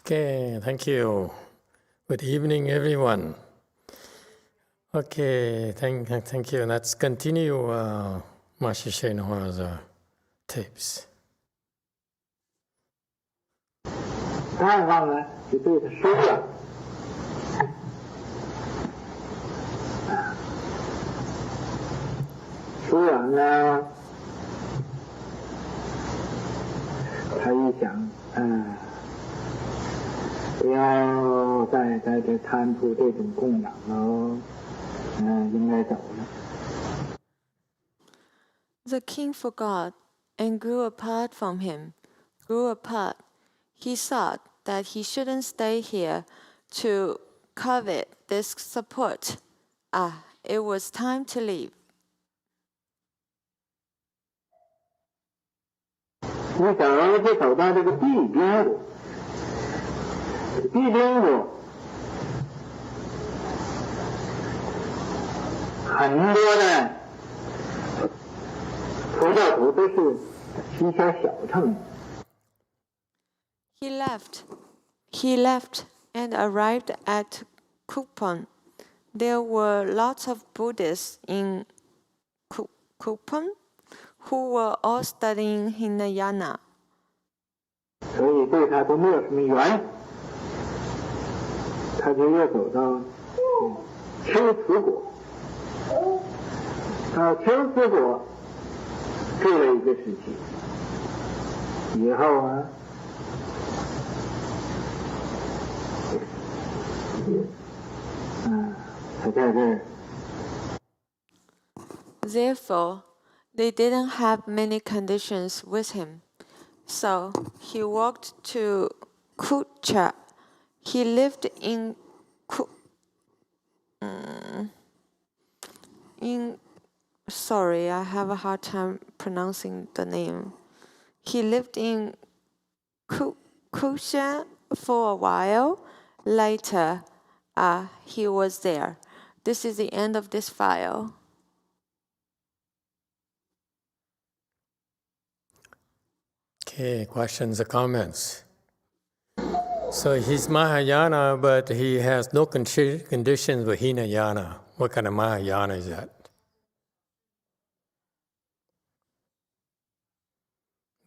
Okay, thank you. Good evening, everyone. Okay, thank you. Let's continue Master YongHua's tapes. 看上呢，就对他说了，说完了，他一想，不要再这贪图这种供养了，应该走了。 The king forgot and grew apart from him. Grew apart. He thought that he shouldn't stay here to covet this support. It was time to leave. 一走就走到这个地边国，地边国很多的佛教徒都是一些小乘。 He left and arrived at Kupon. There were lots of Buddhists in Kupon who were all studying Hinayana. 所以对他都没有什么缘，他就又走到秋瓷国，到秋瓷国住了一个时期，以后啊。 Therefore, they didn't have many conditions with him. So he walked to Kucha. He lived in sorry, I have a hard time pronouncing the name. He lived in Kusha for a while. Later, he was there. This is the end of this file. Okay, questions or comments? So he's Mahayana, but he has no conditions with Hinayana. What kind of Mahayana is that?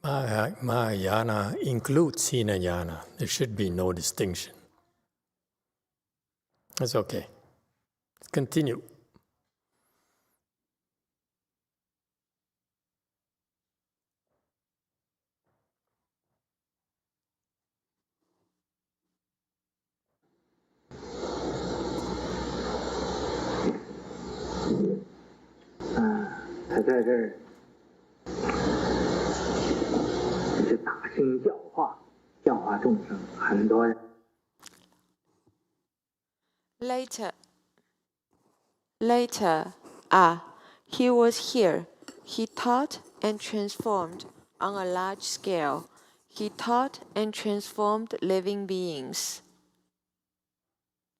Mahayana includes Hinayana. There should be no distinction. That's okay. Continue. Later, he was here. He taught and transformed on a large scale. He taught and transformed living beings.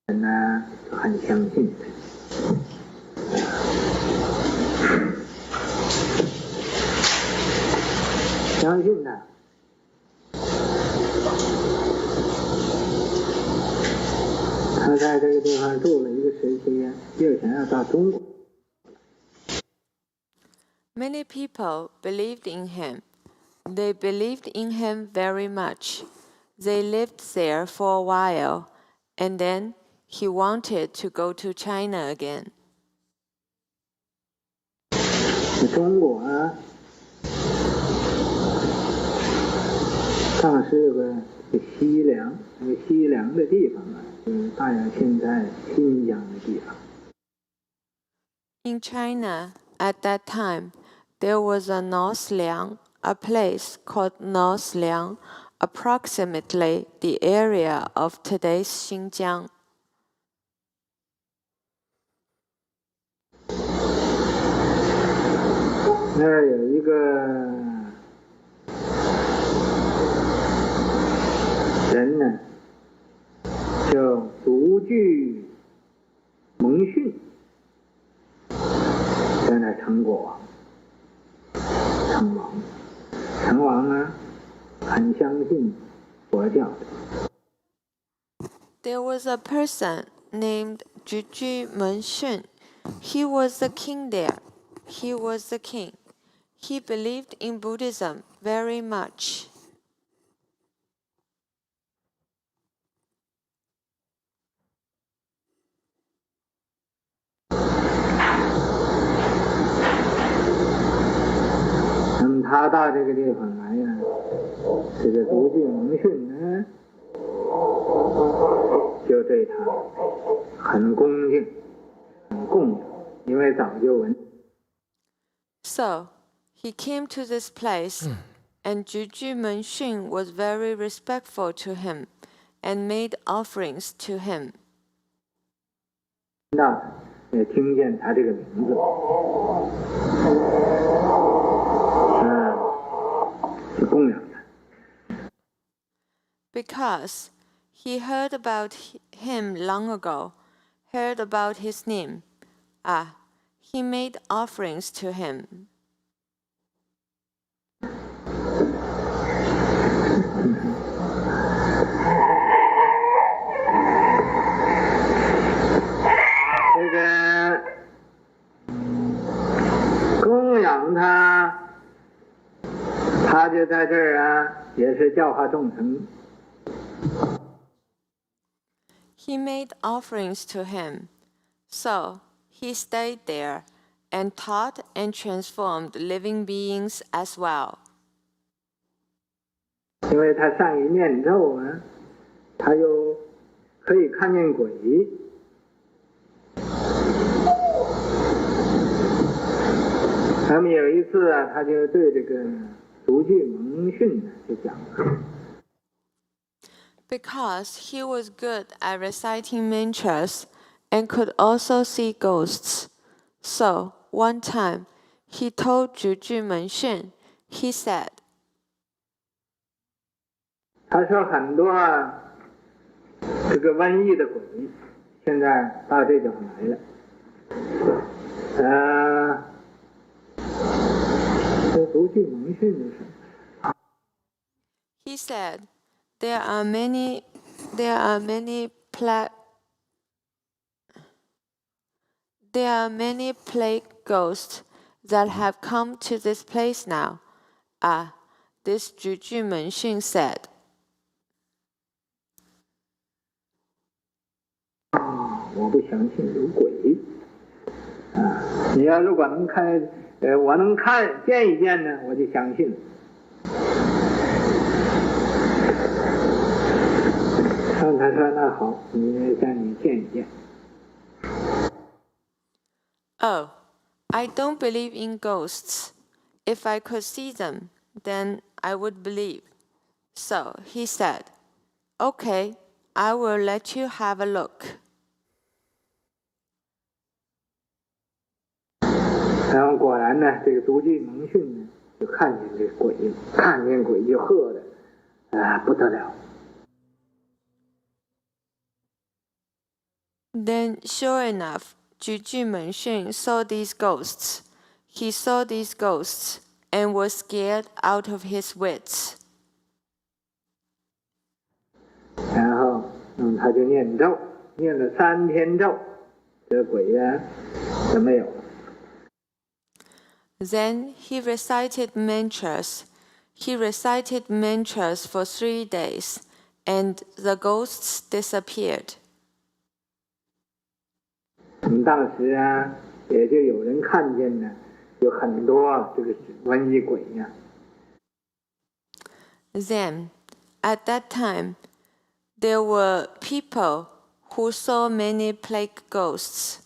人呢很相信，相信呢。 他在这个地方住了一个时期，又想要到中国。 Many people believed in him. They believed in him very much. They lived there for a while, and then he wanted to go to China again. 中国啊，当时有个西凉，那个西凉的地方啊。 大约现在新疆的地方。 In China, at that time, there was a North Liang, a place called North Liang, approximately the area of today's Xinjiang. 那儿有一个人呢。 叫独具蒙逊，在那成国王，成王啊，很相信佛教的。There was a person named Juju Menshun. He was the king there. He was the king. He believed in Buddhism very much. "他到这个地方来呀，这个独具蒙逊呢，就对他很恭敬、很供养，因为早就闻。So, he came to this place, and Juju Menshun was very respectful to him and made offerings to him. 听到也听见他这个名字，就供养他。Because he heard about him long ago, heard about his name. He made offerings to him. 这个供养他，他就在这儿啊，也是教化众生。He made offerings to him. So he stayed there and taught and transformed living beings as well. 因为他善于念咒啊，他又可以看见鬼。那么有一次啊，他就对这个独具蒙逊呢，就讲了。Because he was good at reciting mantras and could also see ghosts. So, one time, he told Juju Menshun, he said, 他说很多这个瘟疫的鬼，现在到这地方来了。这独具蒙逊的是。he said, there are many plague ghosts that have come to this place now. This Juju Menshun said. 我不相信有鬼。你要如果能我能见一见呢，我就相信了。他说那好，让你见一见。Oh, I don't believe in ghosts. If I could see them, then I would believe. So he said, okay, I will let you have a look. 然后果然呢，这个独具蒙逊呢，就看见这鬼，看见鬼就喝的不得了。Then, sure enough, Juju Menshun saw these ghosts. He saw these ghosts and was scared out of his wits. 然后，他就念咒，念了3天咒，这鬼呀就没有了。Then he recited mantras. He recited mantras for 3 days, and the ghosts disappeared. 当时啊，也就有人看见呢，有很多这个瘟疫鬼呀。Then, at that time, there were people who saw many plague ghosts.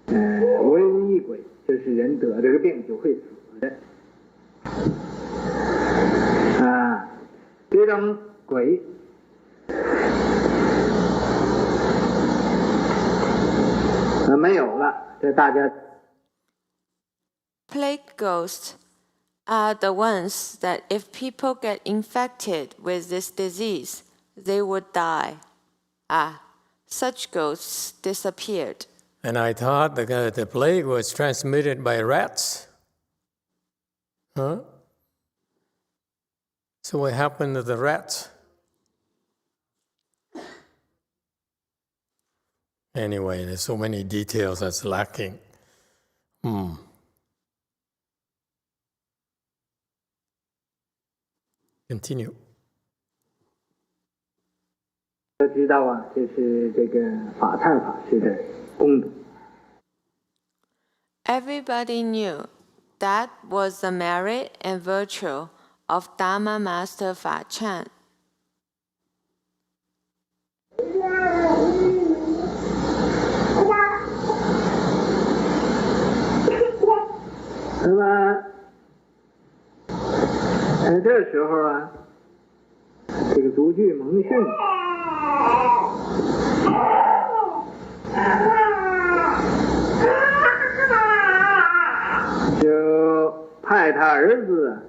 瘟疫鬼就是人得这个病就会死的。这种鬼没有了，这大家。Plague ghosts are the ones that if people get infected with this disease, they would die. Such ghosts disappeared. And I thought the plague was transmitted by rats. Huh? So what happened to the rats? Anyway, there's so many details that's lacking. Continue. 要知道啊，这是这个法忏法师的功德。 Everybody knew that was the merit and virtue of Dharma Master Fa Chan. 那么，这时候啊，这个足具蒙训就派他儿子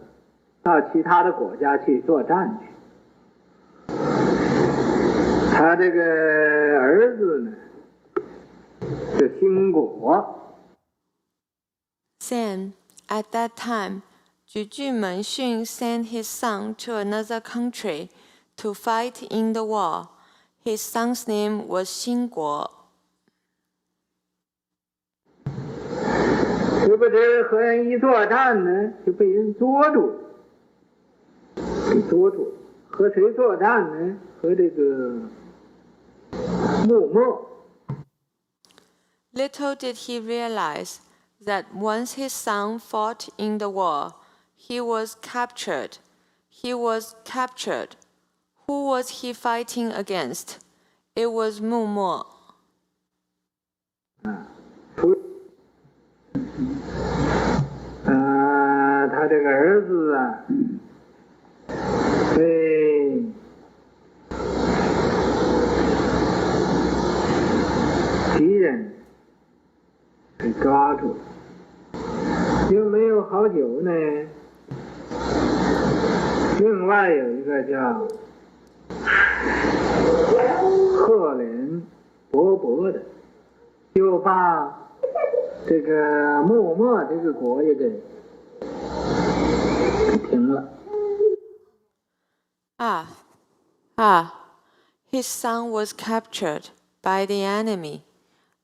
到其他的国家去作战去。他这个儿子呢，是兴国。 Then, at that time, Juju Menxun sent his son to another country to fight in the war. His son's name was Xingguo. 这不是和人一作战呢，就被人捉住了，给捉住了。和谁作战呢？和这个木墨。 Little did he realize that once his son fought in the war, he was captured. He was captured. Who was he fighting against? It was Mu Mo. 他这个儿子啊，被敌人给抓住了。又没有好久呢，另外有一个叫赫连勃勃的，就把这个木墨这个国也给停了。His son was captured by the enemy.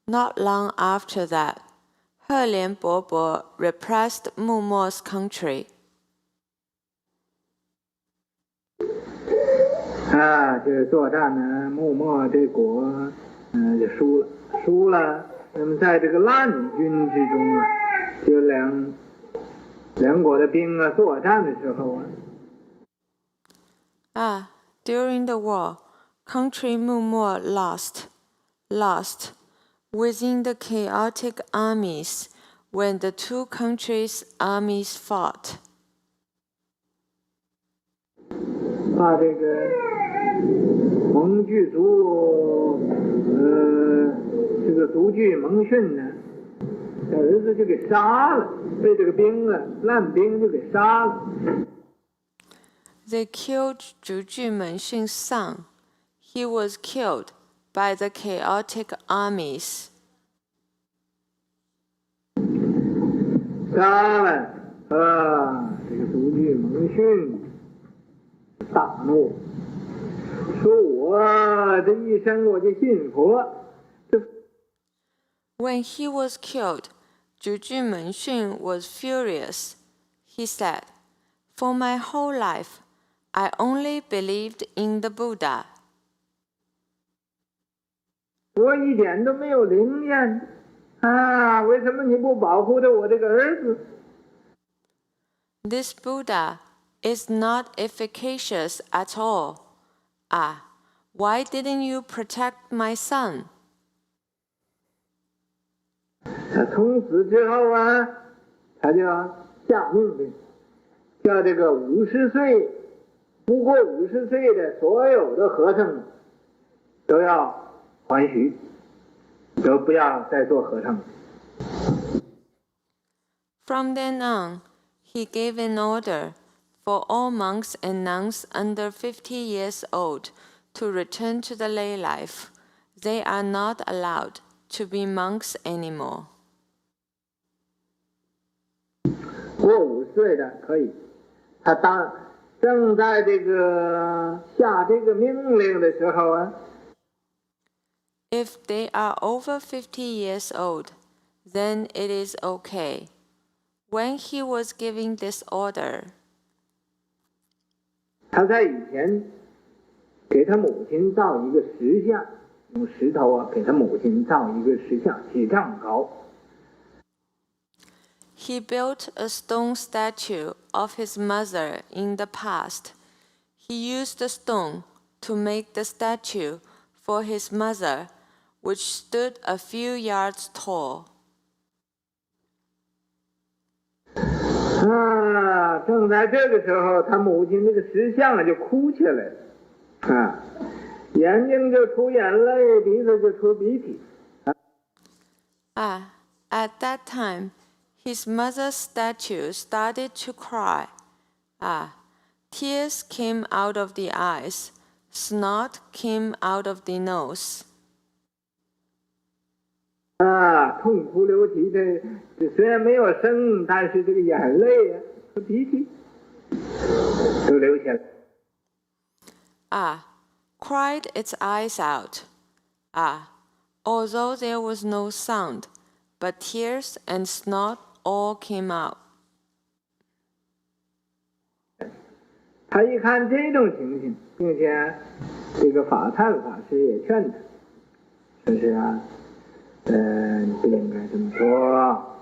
Not long after that, He Lian Bobo repressed Mu Mo's country. 这作战呢，木墨这国，就输了。那么在这个乱军之中啊，就两国的兵啊作战的时候啊。 During the war, country Mu Mo lost. Within the chaotic armies, when the two countries' armies fought. 把这个蒙具族，这个足具蒙逊呢，这儿子就给杀了，被这个烂兵就给杀了。 They killed Juju Menxun's son. He was killed by the chaotic armies. 杀了这个足具蒙逊大怒，说我这一生我就信佛。 When he was killed, Juju Menxun was furious. He said, "For my whole life, I only believed in the Buddha. 我一点都没有灵验为什么你不保护着我这个儿子？ This Buddha is not efficacious at all. Why didn't you protect my son?" 从此之后啊，他就下命令，叫这个不过50岁的所有的和尚都要还俗，都不要再做和尚。 From then on, he gave an order for all monks and nuns under 50 years old to return to the lay life. They are not allowed to be monks anymore. 过50岁的可以，他正在这个下这个命令的时候啊， If they are over 50 years old, then it is okay. When he was giving this order, 他在以前给他母亲造一个石像，用石头啊给他母亲造一个石像，几丈高。 he built a stone statue of his mother in the past. He used the stone to make the statue for his mother, which stood a few yards tall. 啊，正在这个时候，他母亲那个石像就哭起来了，啊，眼睛就出眼泪，鼻子就出鼻涕。 At that time, his mother's statue started to cry. Tears came out of the eyes, snot came out of the nose. 啊，痛哭流涕的，这虽然没有声，但是这个眼泪呀、和鼻涕都流下来。 Cried its eyes out. Although there was no sound, but tears and snot all came out. 他一看这种情形，并且这个法忏法师也劝他，说是啊，你不应该这么做。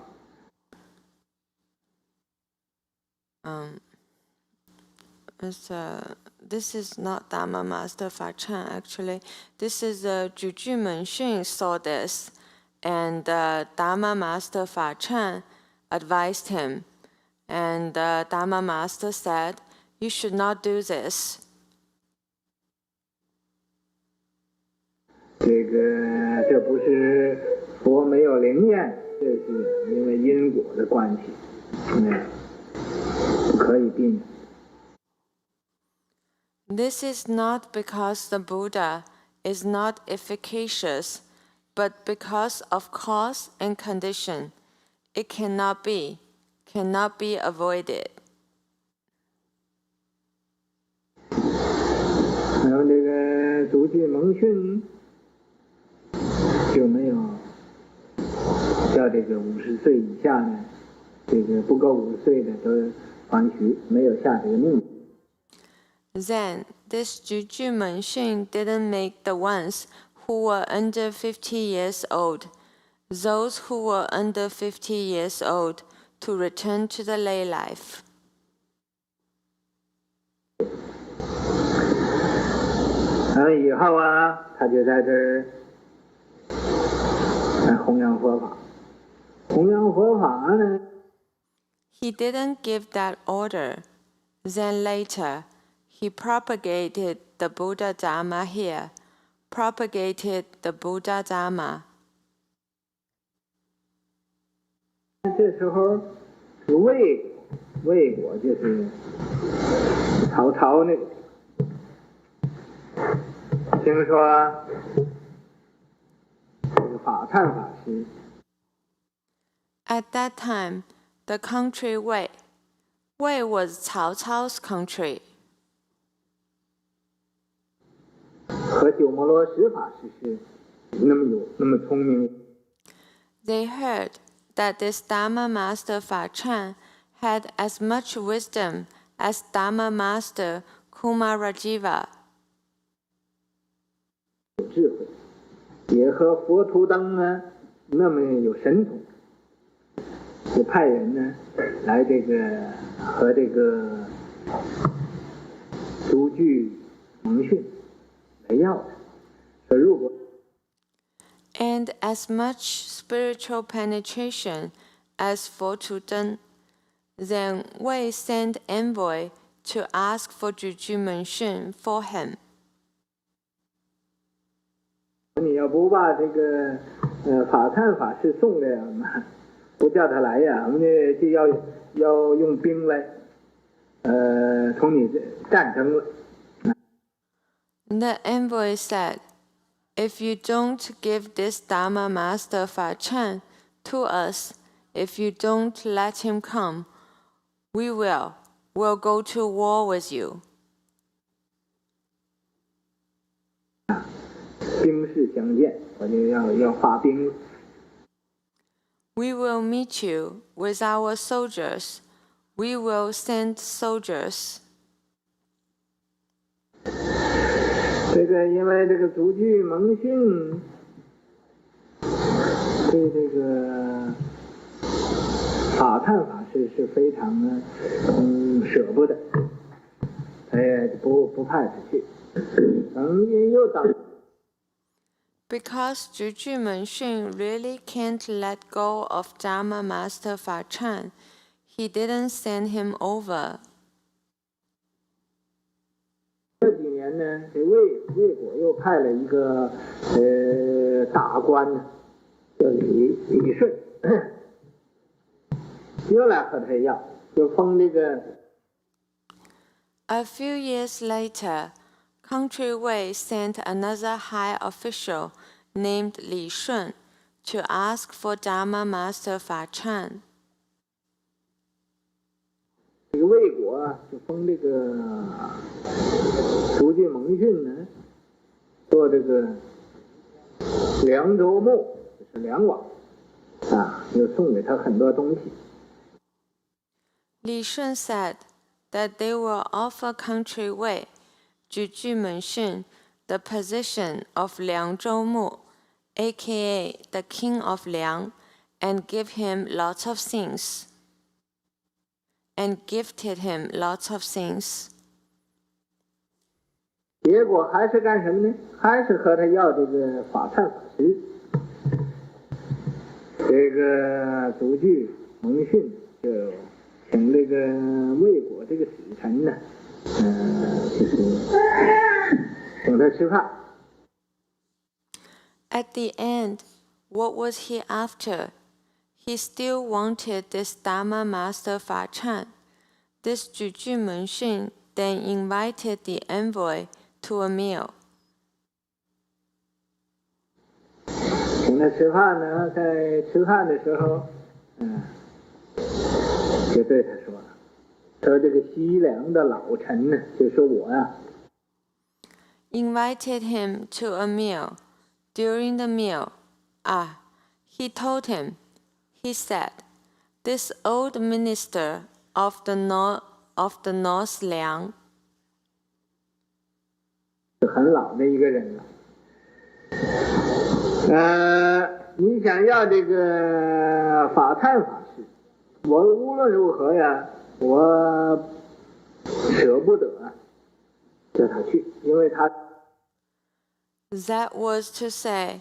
This is not Dharma Master Fa Chan, actually. This is Juju Menxun saw this, and Dharma Master Fa Chan advised him. And Dharma Master said, "You should not do this." 这不是佛没有灵验，这是因为因果的关系，不可以避免。 This is not because the Buddha is not efficacious, but because of cause and condition. It cannot be avoided. 然后这个足具蒙训就没有叫这个50岁以下的，这个不够50岁的都还许，没有下这个命令。 Then, this Juju Menxun didn't make the ones who were under 50 years old, those who were under 50 years old, to return to the lay life. 以后啊，他就在这儿弘扬佛法。弘扬佛法呢， He didn't give that order. Then later, he propagated the Buddha Dharma here, propagated the Buddha Dharma. 这时候是魏国就是曹操那个，听说这个法忏法师 At that time, the country Wei was Cao Cao's country. 和鸠摩罗什法师是那么聪明。 They heard that this Dharma Master Fa Chan had as much wisdom as Dharma Master Kumarajiva. 有智慧，也和佛图登呢那么有神通，就派人呢来这个和这个独具蒙训来要的，说如果 And as much spiritual penetration as for Tudun, then Wei sent envoy to ask for Juju Menxun for him. 你要不把这个法忏法师送来呀，不叫他来呀，我们就要用兵来同你战争了。 The envoy said, "If you don't give this Dharma Master Fa Chan to us, if you don't let him come, we will will go to war with you. 兵士相见，我就要发兵。 We will meet you with our soldiers. We will send soldiers. 这个因为这个足具蒙训对这个法忏法师是非常的舍不得，他也不派他去，等又等。 Because Juju Menxun really can't let go of Dharma Master Fa Chan, he didn't send him over. 这几年呢，这魏国又派了一个大官呢，叫李顺，又来和他要，就封这个。 A few years later, Country Wei sent another high official named Li Shun to ask for Dharma Master Fa Chan. 这个魏国就封这个足具蒙训呢，做这个凉州牧，就是梁王啊，又送给他很多东西。 Li Shun said that they will offer Country Wei, Juju Menxun, the position of Liangzhou Mu, aka the king of Liang, and give him lots of things. And gifted him lots of things. 结果还是干什么呢？还是和他要这个法忏法师。这个足具蒙训就请这个魏国这个使臣呢，就是请他吃饭。 At the end, what was he after? He still wanted this Dharma Master Fa Chan. This Juju Menxun then invited the envoy to a meal. 请他吃饭呢，在吃饭的时候，就对他说这个西凉的老臣呢，就说我呀， Invited him to a meal. During the meal, he told him, he said, this old minister of the North Liang, 是很老的一个人了。你想要这个法忏法师，我无论如何呀，我舍不得叫他去，因为他。 That was to say,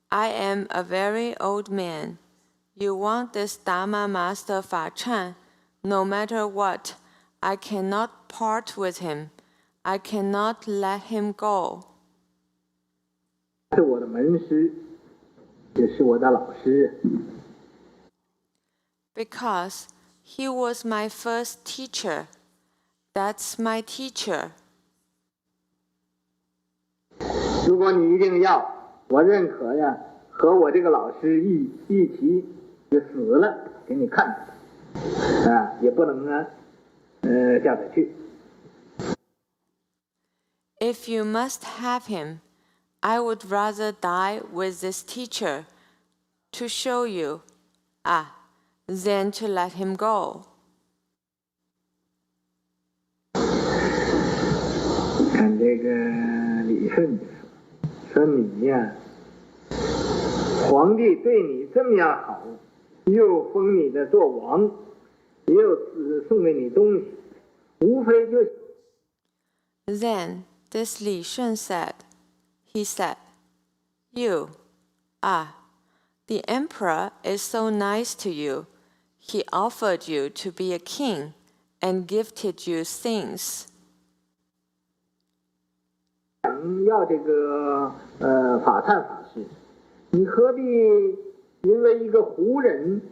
I am a very old man. You want this Dharma Master Fa Chan, no matter what, I cannot part with him. I cannot let him go. 是我的门师，也是我的老师。 Because he was my first teacher. That's my teacher. 如果你一定要，我认可呀，和我这个老师一起就死了给你看，也不能叫他去。 If you must have him, I would rather die with this teacher to show you, than to let him go. 看这个李顺说你呀，皇帝对你这么样好，又封你的做王，又送给你东西，无非就。 Then this Li Shun said, you, the emperor is so nice to you. He offered you to be a king and gifted you things. 要这个法忏法师，你何必因为一个胡人，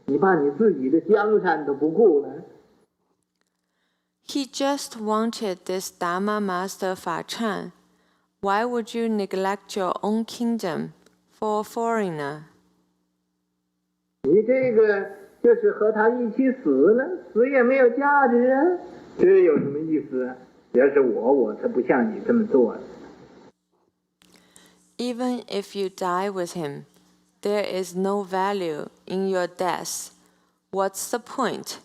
你把你自己的江山都不顾呢？ He just wanted this Dharma Master Fa Chan. Why would you neglect your own kingdom for a foreigner? 你这个就是和他一起死了，死也没有价值啊！这有什么意思？要是我才不像你这么做的。 Even if you die with him, there is no value in your death. What's the point?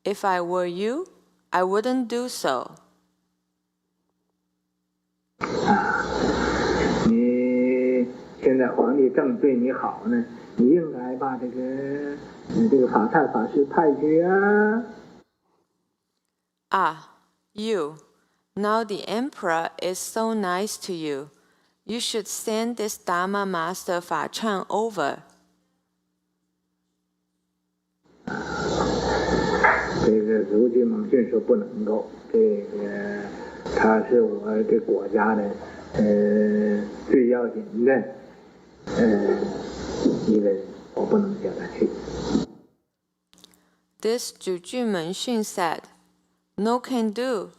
If I were you, I wouldn't do so. 你现在皇帝正对你好呢，你应该把这个法太法师派去啊。 Ah, you. Now the emperor is so nice to you. You should send this Dharma master Fa Chang over. 这个如今蒙逊说不能够，这个他是我这国家的最要紧的一个人，我不能叫他去。 This Jujun Xun said, "No can do.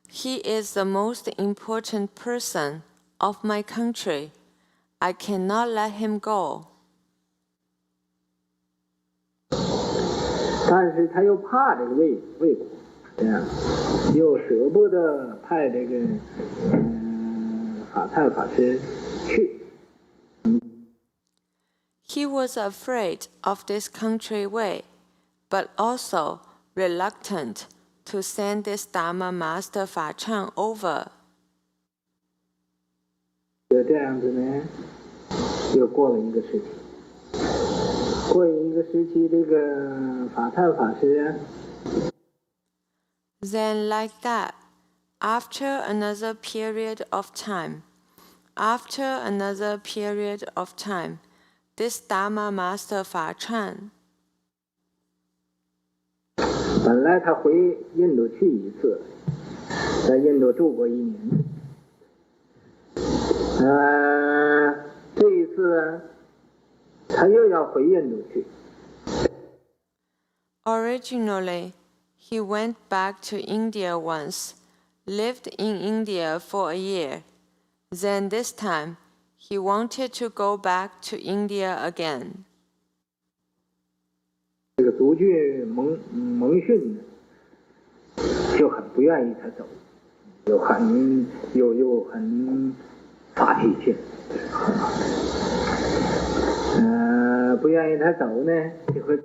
He is the most important person of my country. I cannot let him go." 但是他又怕这个魏国，这样又舍不得派这个法太法师去。 He was afraid of this country way, but also reluctant to send this Dharma master Fa Chang over. 就这样子呢，又过了一个时期。过一个时期，这个法太法师啊， Then like that, after another period of time, this Dharma master Fa Chang, 本来他回印度去一次，在印度住过1年。这一次他又要回印度去。 originally he went back to India once, lived in India for a year. Then this time he wanted to go back to India again. 这个独具蒙逊呢，就很不愿意他走，又很发脾气，不愿意他走呢，就会。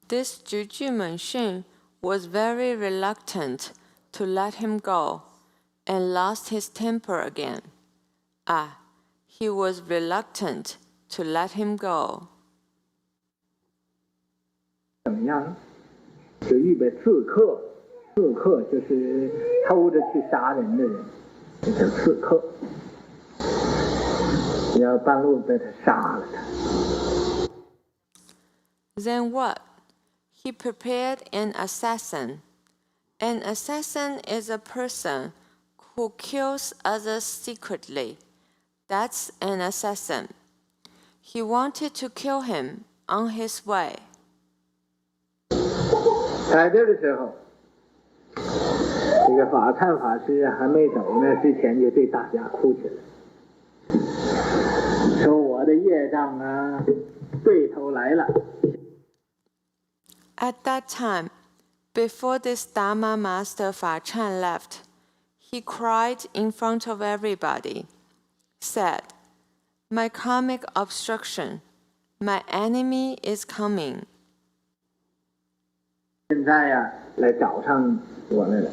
This Jujun Xun was very reluctant to let him go and lost his temper again. Ah, he was reluctant to let him go. 怎么样？就预备刺客，刺客就是偷着去杀人的人，这叫刺客。要半路被他杀了他。 Then what? He prepared an assassin. An assassin is a person who kills others secretly. That's an assassin. He wanted to kill him on his way. 在这的时候，这个法忏法师还没走呢，之前就对大家哭起来，说我的业障啊，对头来了。 At that time, before this Dharma master Fa Chan left, he cried in front of everybody, said, "My karmic obstruction, my enemy is coming." 现在呀，来找上我来了，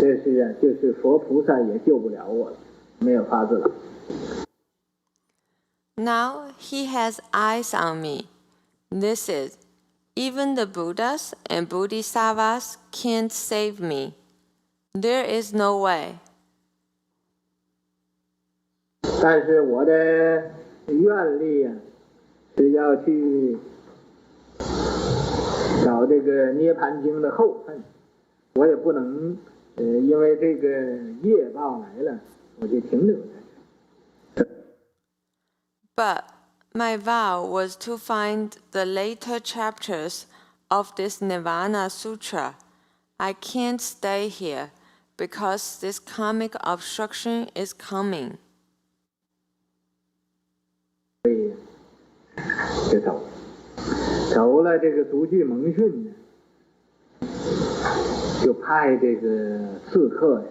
这是啊，就是佛菩萨也救不了我了，没有法子了。 Now he has eyes on me. This is, even the Buddhas and Bodhisattvas can't save me. There is no way. 但是我的愿力呀，是要去找这个《涅盘经》的后份，我也不能，因为这个业报来了，我就停留在这。 But my vow was to find the later chapters of this Nirvana Sutra. I can't stay here because this karmic obstruction is coming. 所以就走了，这个独具蒙逊呢，就派这个刺客，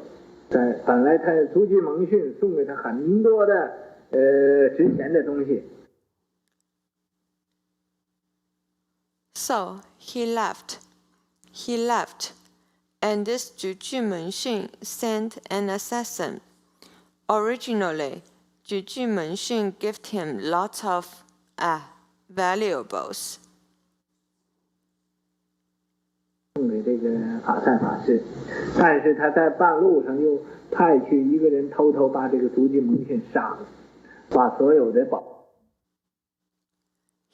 本来他足具蒙逊送给他很多的值钱的东西。So he left, and this Juju Menxun sent an assassin. Originally, Juju Menxun gave him lots of valuables. 送给这个法善法师，但是他在半路上又派去一个人偷偷把这个足具蒙逊杀了，把所有的宝。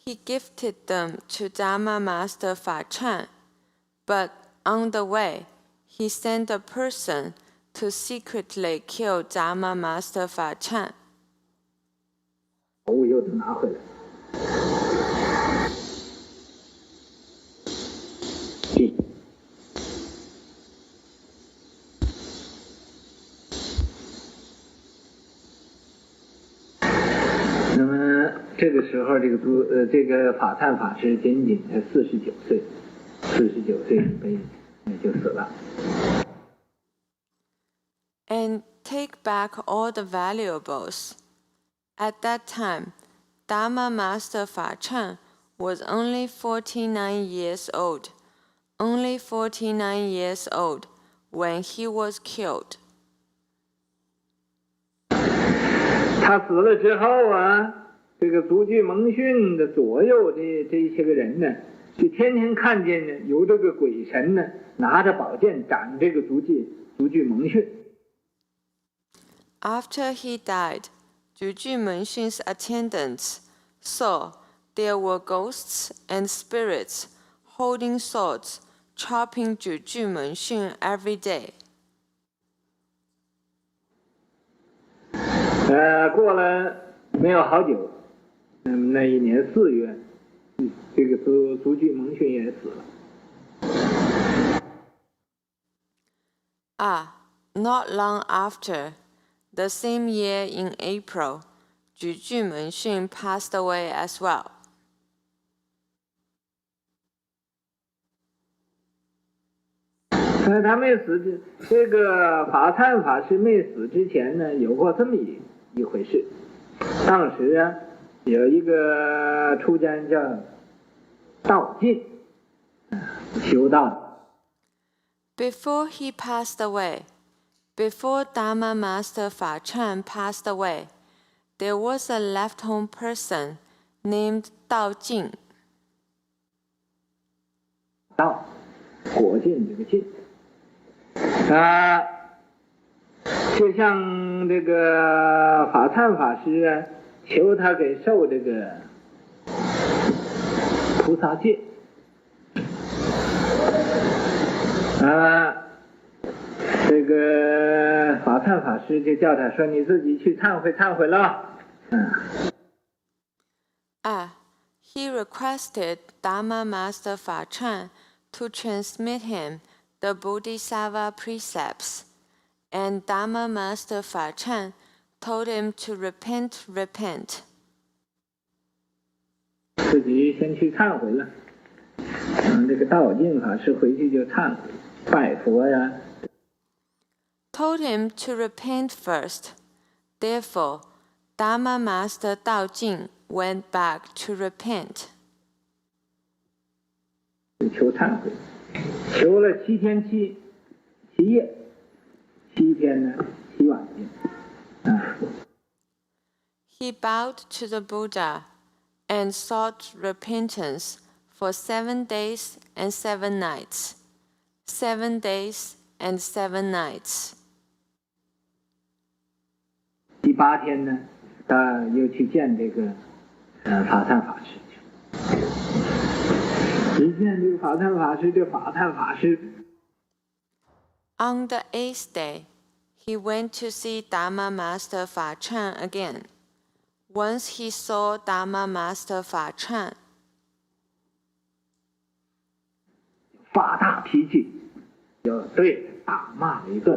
He gifted them to Dharma Master Fa Chan, but on the way, he sent a person to secretly kill Dharma Master Fa Chan. 宝物又都拿回来。那么这个时候，这个法忏法师仅仅才49岁，49岁就死了。And take back all the valuables. At that time, Dharma Master Fa Chan was only 49 years old. Only 49 years old when he was killed. 他死了之后啊，这个足具蒙逊的左右的这些个人呢，就天天看见呢，有这个鬼神呢拿着宝剑斩这个足具蒙逊。After he died, Juju Menxun's attendants saw there were ghosts and spirits holding swords, chopping Juju Menxun every day. 过了没有好久，那一年4月，这个足具蒙逊也死了。Not long after, the same year in April, Juju Menxun passed away as well. 他没死这个法忏法师没死之前呢，有过这么一回事。当时啊，有一个出家人叫道尽，修道的。Before he passed away, before Dharma Master Fa Chan passed away, there was a left-home person named Dao Jing. 道，果尽这个尽。就像这个法忏法师啊，求他给受这个菩萨戒。这个法忏法师就叫他说：“你自己去忏悔了。” He requested Dharma Master Fa Chan to transmit him the Bodhisattva Precepts, and Dharma Master Fa Chan told him to repent. 自己先去忏悔了。这个道净法师回去就忏悔，拜佛呀。Told him to repent first. Therefore, Dharma Master Dao Jing went back to repent. 求忏悔，求了7天7夜，7天呢7晚间。He bowed to the Buddha and sought repentance for 7 days and 7 nights. 7 days and 7 nights. 第8天呢，他又去见这个法忏法师去。一见这个法忏法师，这法忏法师。On the 8th day, he went to see Dharma Master Fa Chan again. Once he saw Dharma Master Fa Chan, 发大脾气，就对打骂了一顿。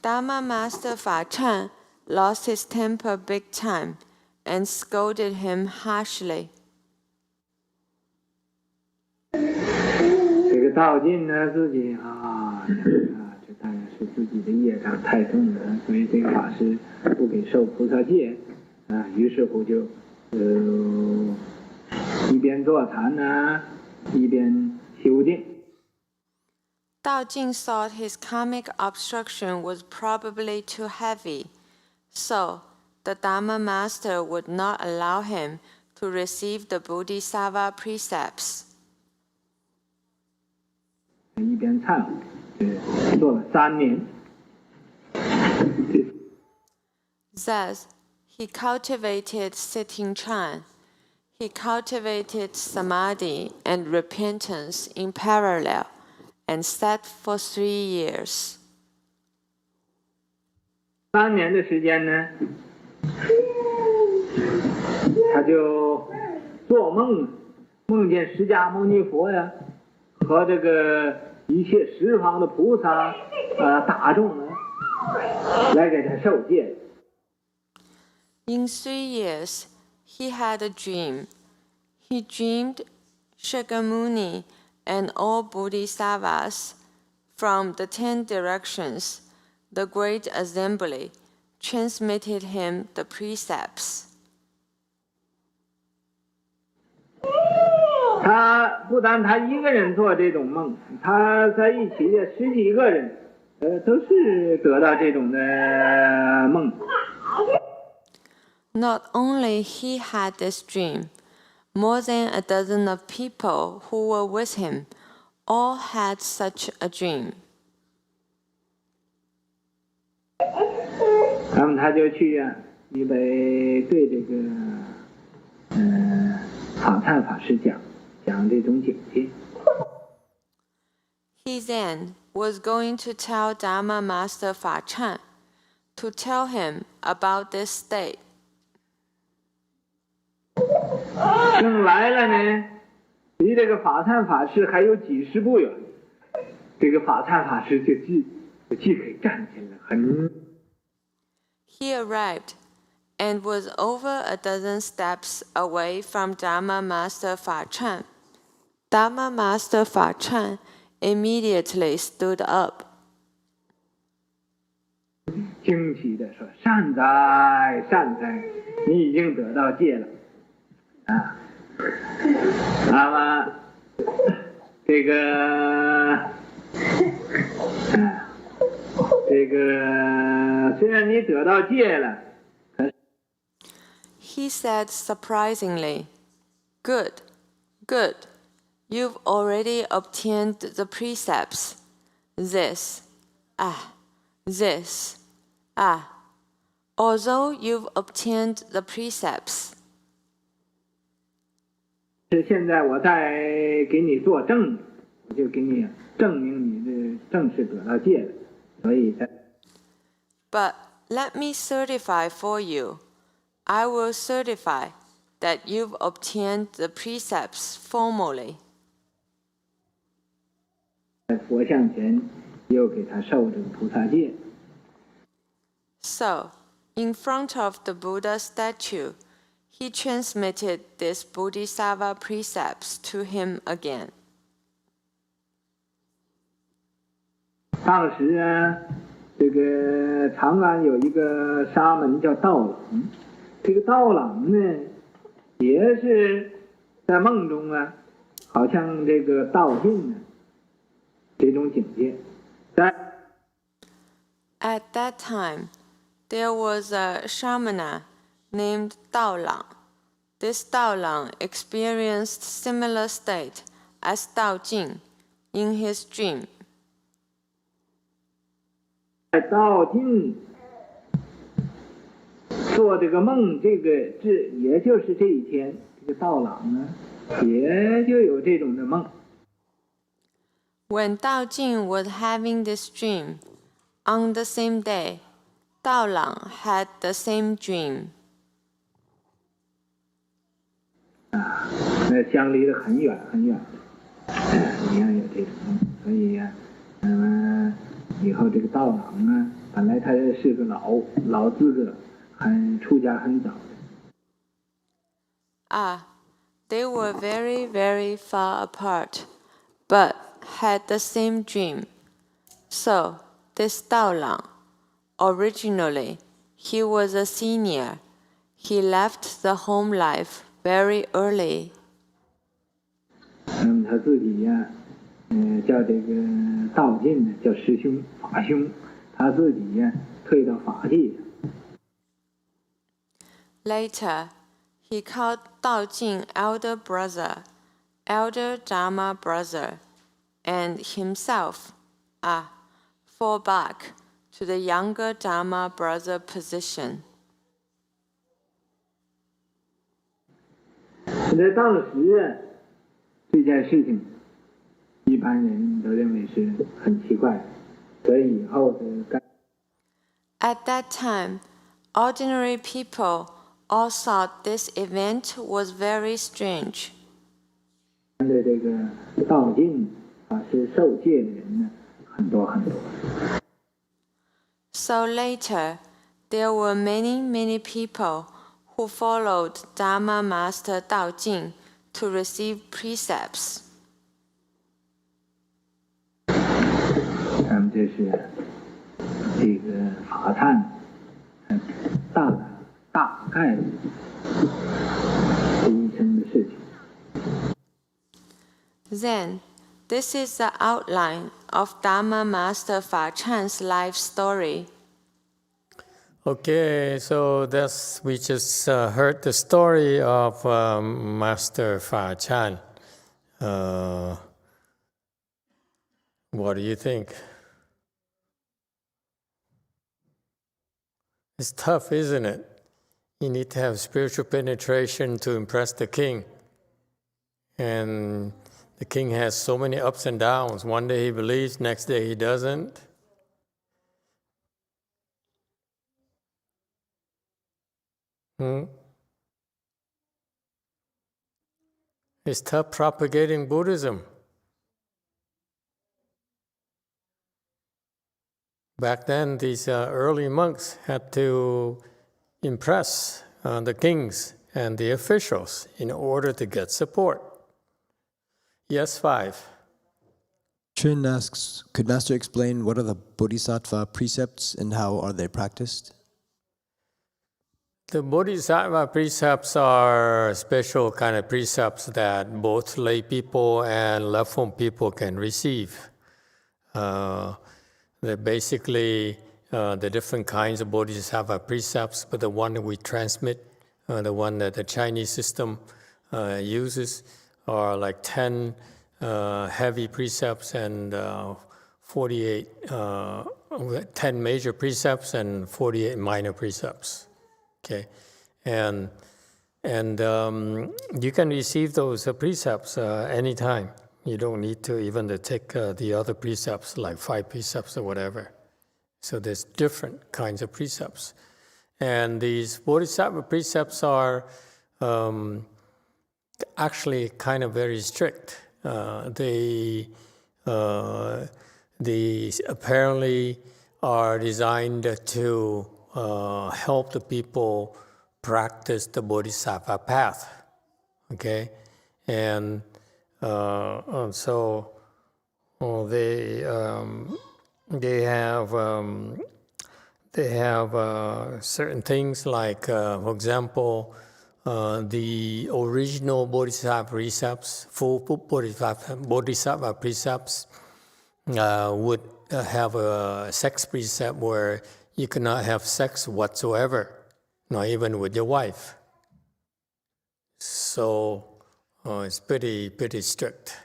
Dharma Master Fa Chan lost his temper big time and scolded him harshly. 这道尽呢自己这当然是自己的业障太重了，所以这个法师不给受菩萨戒于是乎就一边坐禅一边修定。Dao Jing thought his karmic obstruction was probably too heavy, so the Dharma master would not allow him to receive the Bodhisattva Precepts. 一边忏悔，做了3年。Thus, he cultivated sitting Chan. He cultivated samadhi and repentance in parallel, and sat for 3 years. 3年的时间呢，他就做梦，梦见释迦牟尼佛呀，和这个一切十方的菩萨大众来给他受戒。In 3 years, he had a dream. He dreamed Shakyamuni and all Bodhisattvas from the 10 directions, the great assembly, transmitted him the precepts. 他不但他一个人做这种梦，他在一起的10几个人，都是得到这种的梦。Not only he had this dream, more than a dozen of people who were with him all had such a dream. 那么他就去预备对这个法忏法师讲这种境界。He then was going to tell Dharma Master Fa Chan to tell him about this state. 等来了呢，离这个法忏法师还有几十步远，这个法忏法师就既可以站起来，很。He arrived and was over a dozen steps away from Dharma Master Fa Chan. Dharma Master Fa Chan immediately stood up. 惊奇地说：“善哉，善哉，你已经得到戒了。”那么这个虽然你得到戒了， He said surprisingly, "Good, good. You've already obtained the precepts. This. Although you've obtained the precepts." 是现在我在给你做证，我就给你证明你的正式得到戒了，所以。But let me certify for you. I will certify that you've obtained the precepts formally. 在佛像前又给他受这个菩萨戒。So, in front of the Buddha statue, he transmitted these Bodhisattva precepts to him again. 当时这个长安有一个沙门叫道朗，这个道朗呢，也是在梦中好像这个道尽这种境界。At that time, there was a shamana named Dao Lang. This Dao Lang experienced similar state as Dao Jing in his dream. 在道尽做这个梦，也就是这一天，这个道朗也就有这种的梦。When Dao Jing was having this dream, on the same day, Dao Lang had the same dream. 相离得很远很远，一样有这种梦，所以以后这个道朗本来他是个老资格，出家很早的。They were very, very far apart, but had the same dream. So, this Daolang, originally, he was a senior. He left the home life very early. 他自己呀，叫这个道尽呢，叫师兄、法兄，他自己呀退到法界。Later, he called Dao Jing elder brother, elder Dharma brother, and himself, fall back to the younger Dharma brother position. 在当时啊，这件事情，一般人都认为是很奇怪，所以以后的干。At that time, ordinary people all thought this event was very strange. 的这个道尽啊，是受戒的人呢，很多很多。So later, there were many people who followed Dharma Master Dao Jing to receive precepts. 咱们这是这个法忏，大概是一生的事情。Then, this is the outline of Dharma Master Fa Chan's life story. Okay, so we just heard the story of Master Fa Chan. What do you think? It's tough, isn't it? You need to have spiritual penetration to impress the king. And the king has so many ups and downs. One day he believes, next day he doesn't. It's tough propagating Buddhism. Back then, these early monks had to impress the kings and the officials in order to get support. Yes, 5. Chin asks, could Master explain what are the Bodhisattva Precepts and how are they practiced? The Bodhisattva Precepts are special kind of precepts that both lay people and left-home people can receive. They're basically the different kinds of Bodhisattva Precepts, but the one that we transmit, the one that the Chinese system uses, are like 10 heavy precepts and 48, 10 major precepts and 48 minor precepts. Okay, and you can receive those precepts anytime. You don't need to even to take the other precepts, like 5 precepts or whatever. So there's different kinds of precepts. And these Bodhisattva precepts are actually kind of very strict. They apparently are designed to help the people practice the Bodhisattva path. Okay? And so they have certain things like, for example, the original Bodhisattva precepts, full Bodhisattva precepts, would have a sex precept where you cannot have sex whatsoever, not even with your wife. So it's pretty strict.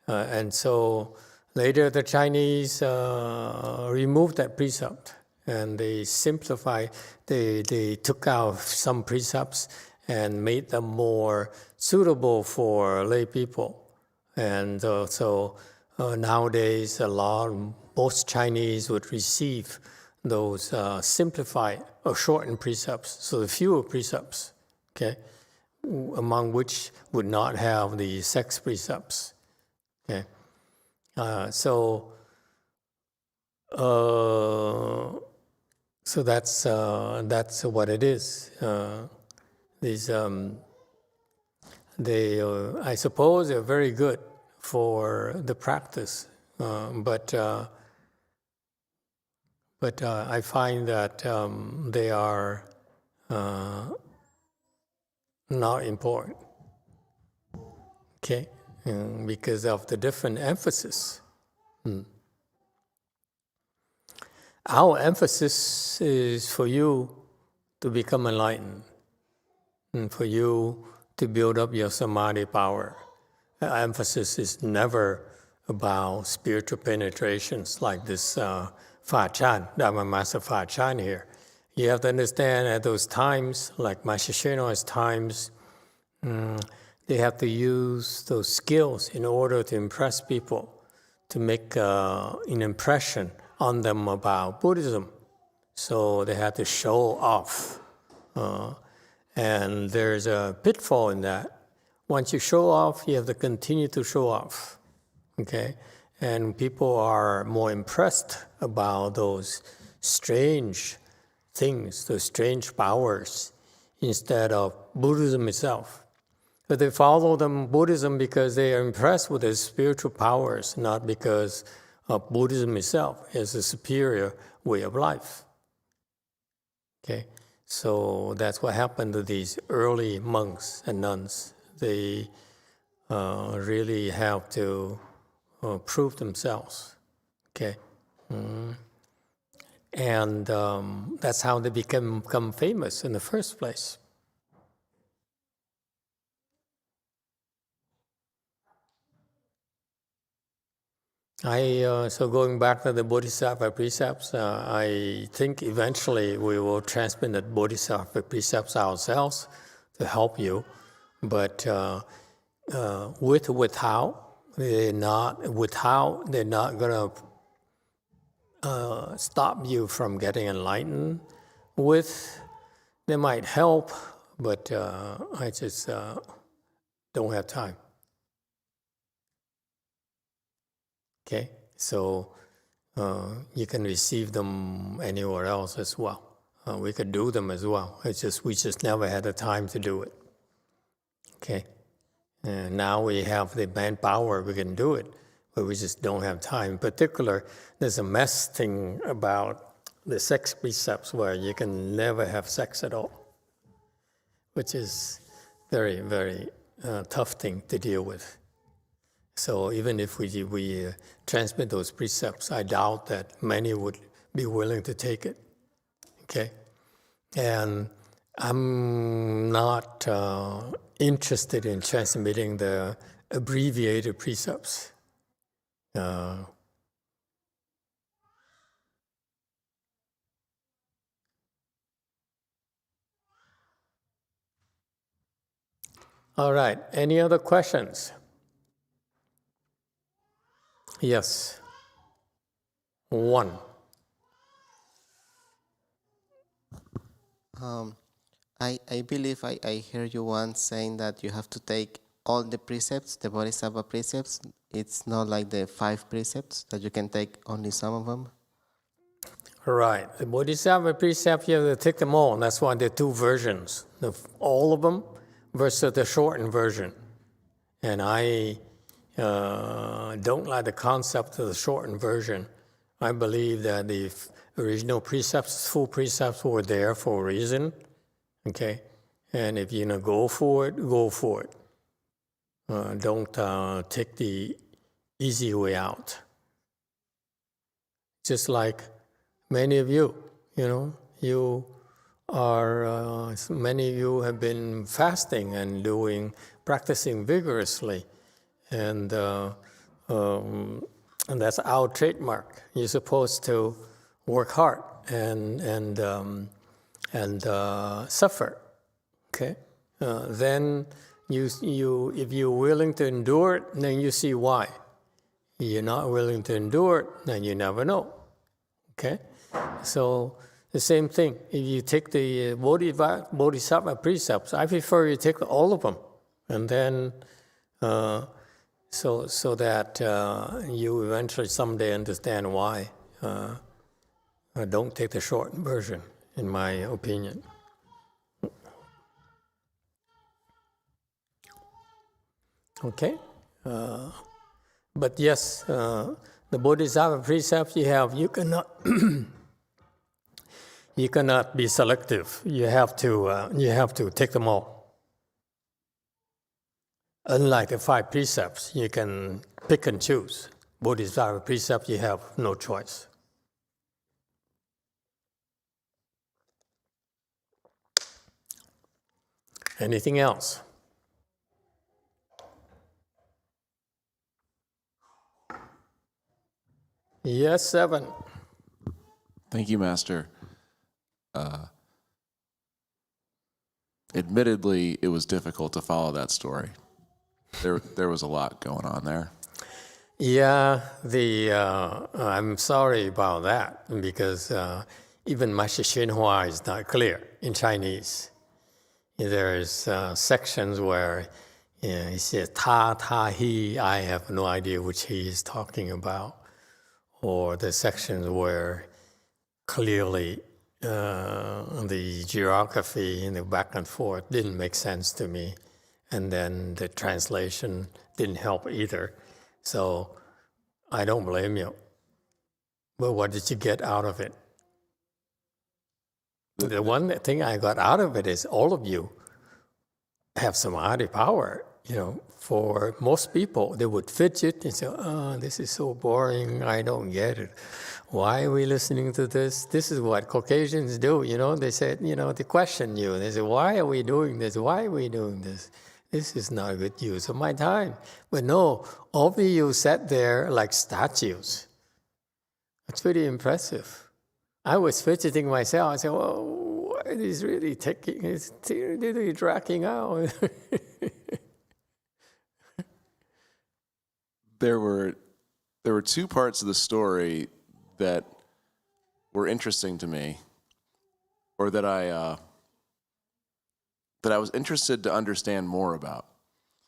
And so later the Chinese removed that precept and they simplified, they took out some precepts and made them more suitable for lay people. And so nowadays most Chinese would receive those simplified or shortened precepts, so fewer precepts, okay, among which would not have the sex precepts, okay. So that's what it is. These they I suppose they're very good for the practice But I find that they are not important, okay? Because of the different emphasis. Our emphasis is for you to become enlightened, and for you to build up your samadhi power. Our emphasis is never about spiritual penetrations like this Fa Chan, Dharma Master Fa Chan here. You have to understand at those times, like Master Sheno's times, they have to use those skills in order to impress people, to make an impression on them about Buddhism. So they have to show off. And there's a pitfall in that. Once you show off, you have to continue to show off. Okay? And people are more impressed about those strange things, those strange powers, instead of Buddhism itself. But they follow Buddhism because they are impressed with the spiritual powers, not because of Buddhism itself as a superior way of life. Okay, so that's what happened to these early monks and nuns. They really have to prove themselves. Okay, and that's how they become famous in the first place. So going back to the Bodhisattva Precepts, I think eventually we will transmit the Bodhisattva Precepts ourselves to help you, but without, they're not going to stop you from getting enlightened. With, they might help, but I just don't have time. Okay, so you can receive them anywhere else as well. We could do them as well. We just never had the time to do it. Okay, and now we have the manpower, we can do it, but we just don't have time. In particular, there's a mess thing about the sex precepts where you can never have sex at all, which is very, very tough thing to deal with. So even if we transmit those precepts, I doubt that many would be willing to take it. Okay, and I'm not interested in transmitting the abbreviated precepts. All right. Any other questions? Yes. One. I believe I heard you once saying that you have to take all the precepts, the Bodhisattva precepts. It's not like the 5 precepts, that you can take only some of them. Right. The Bodhisattva precepts, you have to take them all. That's why there are 2 versions. All of them versus the shortened version. And I don't like the concept of the shortened version. I believe that the original precepts, full precepts, were there for a reason. Okay? And if you're going to go for it, go for it. Don't take the easy way out. Just like many of you, you are, many of you have been fasting and practicing vigorously. And that's our trademark. You're supposed to work hard and suffer. Okay, then you if you're willing to endure it, then you see why. You're not willing to endure it, then you never know. Okay, so the same thing. If you take the Bodhisattva precepts, I prefer you take all of them, and then. So that you eventually someday understand why. Don't take the short version, in my opinion. Okay? But yes, The Bodhisattva Precepts you cannot you cannot be selective. You have to take them all. Unlike the 5 precepts, you can pick and choose. Bodhisattva Precepts, you have no choice. Anything else? Yes, 7. Thank you, Master. Admittedly, it was difficult to follow that story. There was a lot going on there. Yeah, I'm sorry about that because even Master YongHua is not clear in Chinese. There's sections where he says ta, ta, he. I have no idea which he is talking about. Or the sections where clearly the geography and the back and forth didn't make sense to me. And then the translation didn't help either. So I don't blame you. But what did you get out of it? The one thing I got out of it is all of you have samadhi power. For most people, they would fidget and say, oh, this is so boring, I don't get it. Why are we listening to this? This is what Caucasians do, They said, they question you. They say, why are we doing this? Why are we doing this? This is not a good use of my time. But no, all of you sat there like statues. It's pretty impressive. I was fidgeting myself. I said, well, it is really it's really dragging out. There were 2 parts of the story that were interesting to me, or that I was interested to understand more about.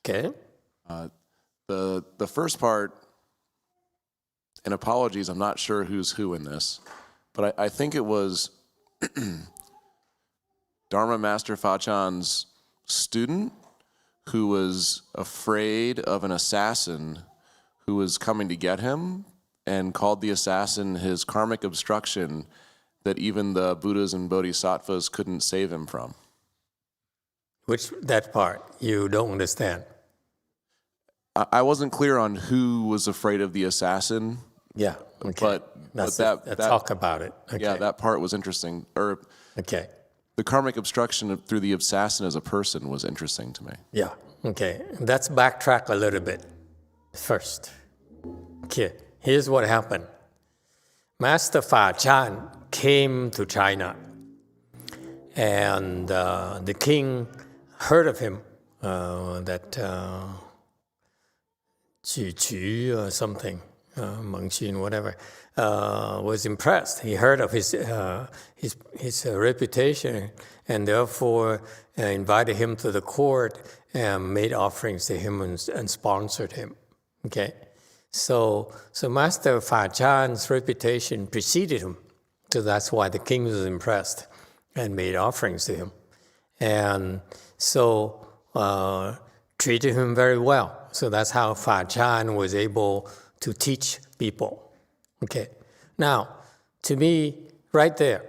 Okay. The first part, and apologies, I'm not sure who's who in this, but I think it was Dharma Master Fachan's student who was afraid of an assassin who was coming to get him and called the assassin his karmic obstruction that even the Buddhas and Bodhisattvas couldn't save him from. That part you don't understand? I wasn't clear on who was afraid of the assassin. Yeah, okay. Let's talk about it. Okay. Yeah, that part was interesting. Okay. The karmic obstruction through the assassin as a person was interesting to me. Yeah, okay. Let's backtrack a little bit first. Okay, here's what happened. Master Fa Chan came to China, and the king heard of him, that Qu or something, Meng Qun, whatever, was impressed. He heard of his reputation, and therefore invited him to the court and made offerings to him and sponsored him. Okay, so Master Fa Chan's reputation preceded him, so that's why the king was impressed and made offerings to him, and so treated him very well. So that's how Fa Chan was able to teach people. Okay, now to me, right there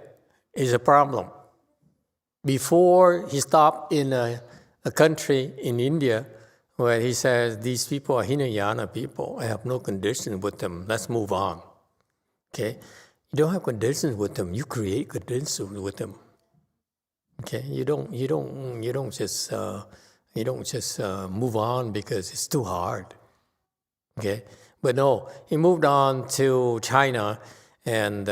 is a problem. Before he stopped in a country in India where he says, these people are Hinayana people. I have no conditions with them. Let's move on. Okay? You don't have conditions with them. You create conditions with them. Okay? You don't just move on because it's too hard. Okay? But no, he moved on to China, and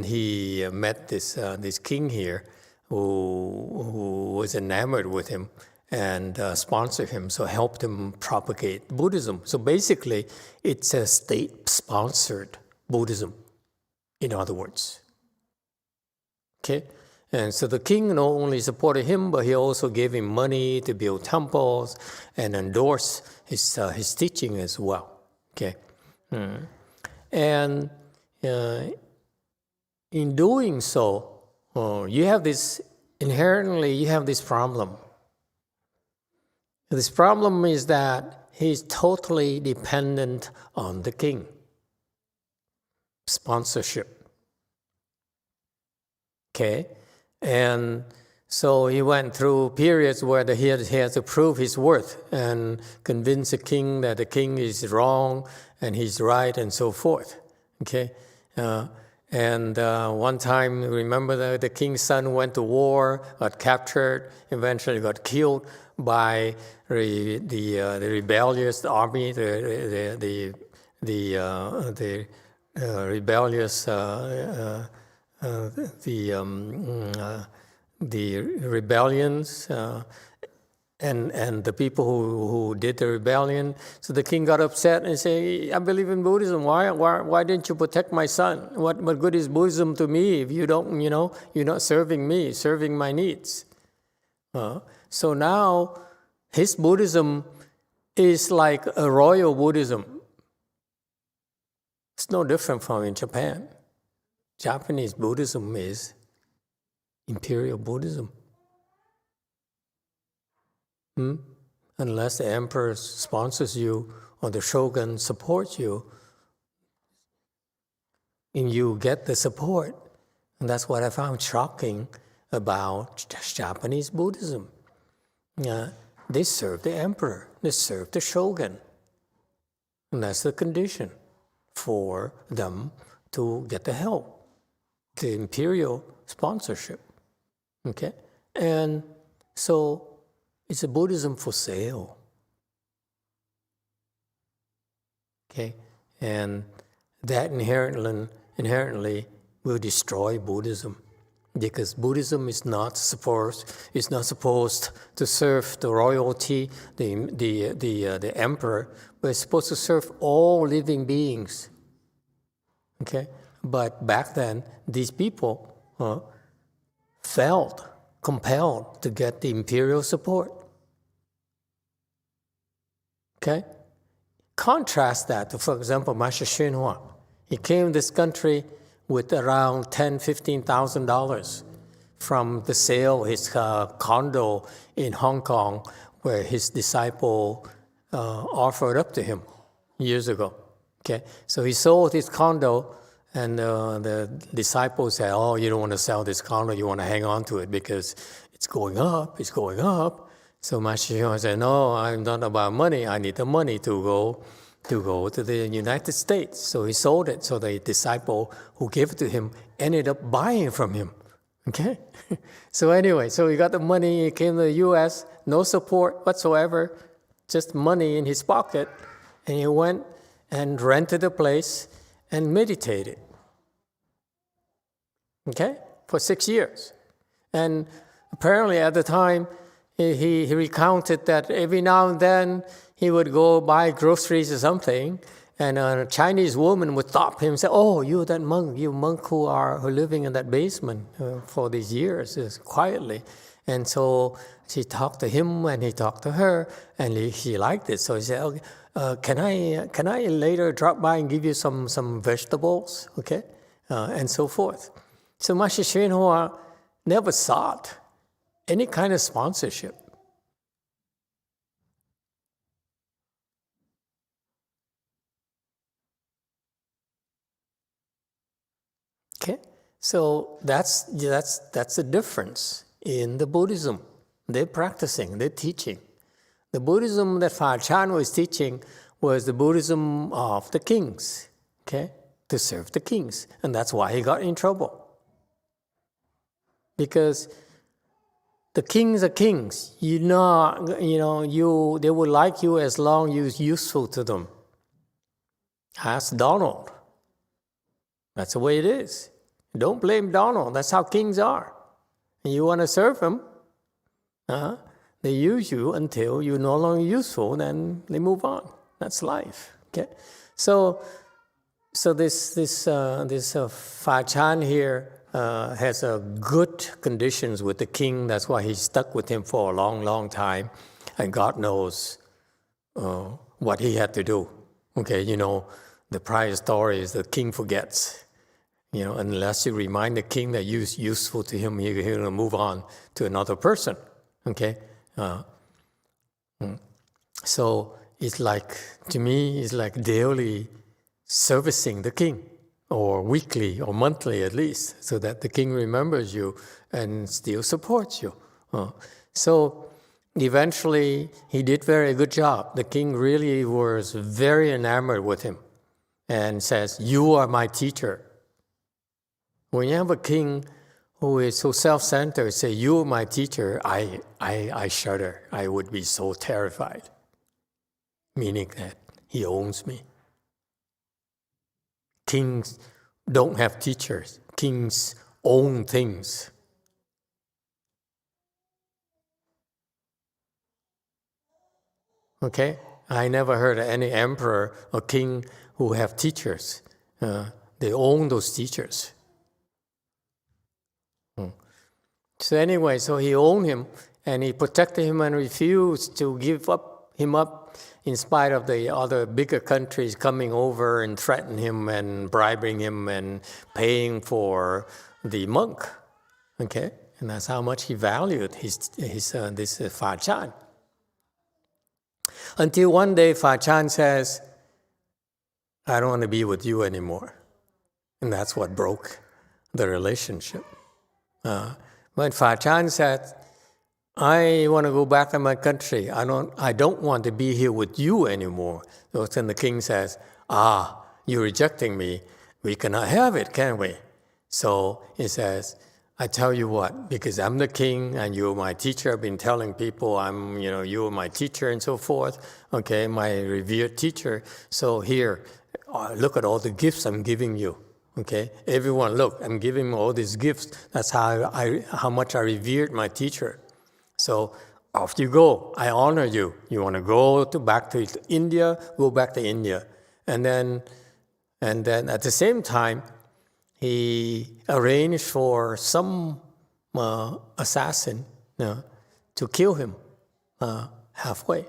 he met this king here who was enamored with him and sponsored him, so helped him propagate Buddhism. So basically, it's a state-sponsored Buddhism, in other words. Okay? And so the king not only supported him, but he also gave him money to build temples and endorse his teaching as well. Okay? And in doing so, you have this problem. This problem is that he's totally dependent on the king. sponsorship. Okay? And so he went through periods where he had to prove his worth and convince the king that the king is wrong and he's right and so forth. Okay? One time, remember the king's son went to war, got captured, eventually got killed by the rebellious army, the rebellious the rebellions and the people who did the rebellion. So the king got upset and said, I believe in Buddhism. Why didn't you protect my son? What good is Buddhism to me if you don't, you're not serving me, serving my needs? So now his Buddhism is like a royal Buddhism. It's no different from in Japan. Japanese Buddhism is imperial Buddhism. Unless the emperor sponsors you or the shogun supports you, and you get the support. And that's what I found shocking about Japanese Buddhism. They serve the emperor, they serve the shogun. And that's the condition for them to get the help, the imperial sponsorship. Okay? And so it's a Buddhism for sale. Okay? And that inherently will destroy Buddhism. Because Buddhism is not supposed to serve the royalty, the emperor, but it's supposed to serve all living beings. Okay? But back then, these people felt compelled to get the imperial support. Okay? Contrast that to, for example, Master YongHua. He came to this country with around $10,000, $15,000 from the sale of his condo in Hong Kong, where his disciple offered up to him years ago. Okay? So he sold his condo, and the disciple said, oh, you don't want to sell this condo, you want to hang on to it because it's going up. So Master YongHua said, no, I'm not about money. I need the money to go to the United States. So he sold it. So the disciple who gave it to him ended up buying from him. Okay? So anyway, so he got the money, he came to the U.S., no support whatsoever, just money in his pocket, and he went and rented a place and meditated. Okay? For 6 years. And apparently at the time, he recounted that every now and then he would go buy groceries or something, and a Chinese woman would stop him and say, oh, you monk who are living in that basement for these years, quietly. And so she talked to him and he talked to her, and he liked it. So he said, okay, can I later drop by and give you some vegetables? Okay? And so forth. So Master YongHua never sought any kind of sponsorship. Okay, so that's the difference in the Buddhism. They're practicing, they're teaching. The Buddhism that Fa Chan was teaching was the Buddhism of the kings, okay, to serve the kings, and that's why he got in trouble. Because the kings are kings. They will like you as long as you're useful to them. Ask Donald. That's the way it is. Don't blame Donald. That's how kings are. And you want to serve them, they use you until you're no longer useful, then they move on. That's life. Okay. So this Fa Chan here has a good conditions with the king. That's why he stuck with him for a long, long time. And God knows what he had to do. Okay, the prior story is the king forgets. Unless you remind the king that you're useful to him, he's going to move on to another person. Okay? So it's like, to me, it's like daily servicing the king. or weekly or monthly at least, so that the king remembers you and still supports you. So eventually he did very good job. The king really was very enamored with him and says, "You are my teacher." When you have a king who is so self-centered, say, "You are my teacher," I shudder. I would be so terrified, meaning that he owns me. Kings don't have teachers. Kings own things. Okay? I never heard of any emperor or king who have teachers. They own those teachers. So anyway, so he owned him, and he protected him and refused to give him up in spite of the other bigger countries coming over and threatening him and bribing him and paying for the monk. Okay? And that's how much he valued this Fa Chan. Until one day, Fa Chan says, "I don't want to be with you anymore." And that's what broke the relationship. But Fa Chan said, "I want to go back to my country. I don't want to be here with you anymore." So then the king says, "You're rejecting me. We cannot have it, can we?" So he says, "I tell you what, because I'm the king and you're my teacher. I've been telling people you're my teacher and so forth. Okay, my revered teacher. So here, look at all the gifts I'm giving you. Okay, everyone, look, I'm giving him all these gifts. That's how much I revered my teacher. So off you go. I honor you. You want to go back to India? Go back to India." And then at the same time, he arranged for some assassin to kill him halfway.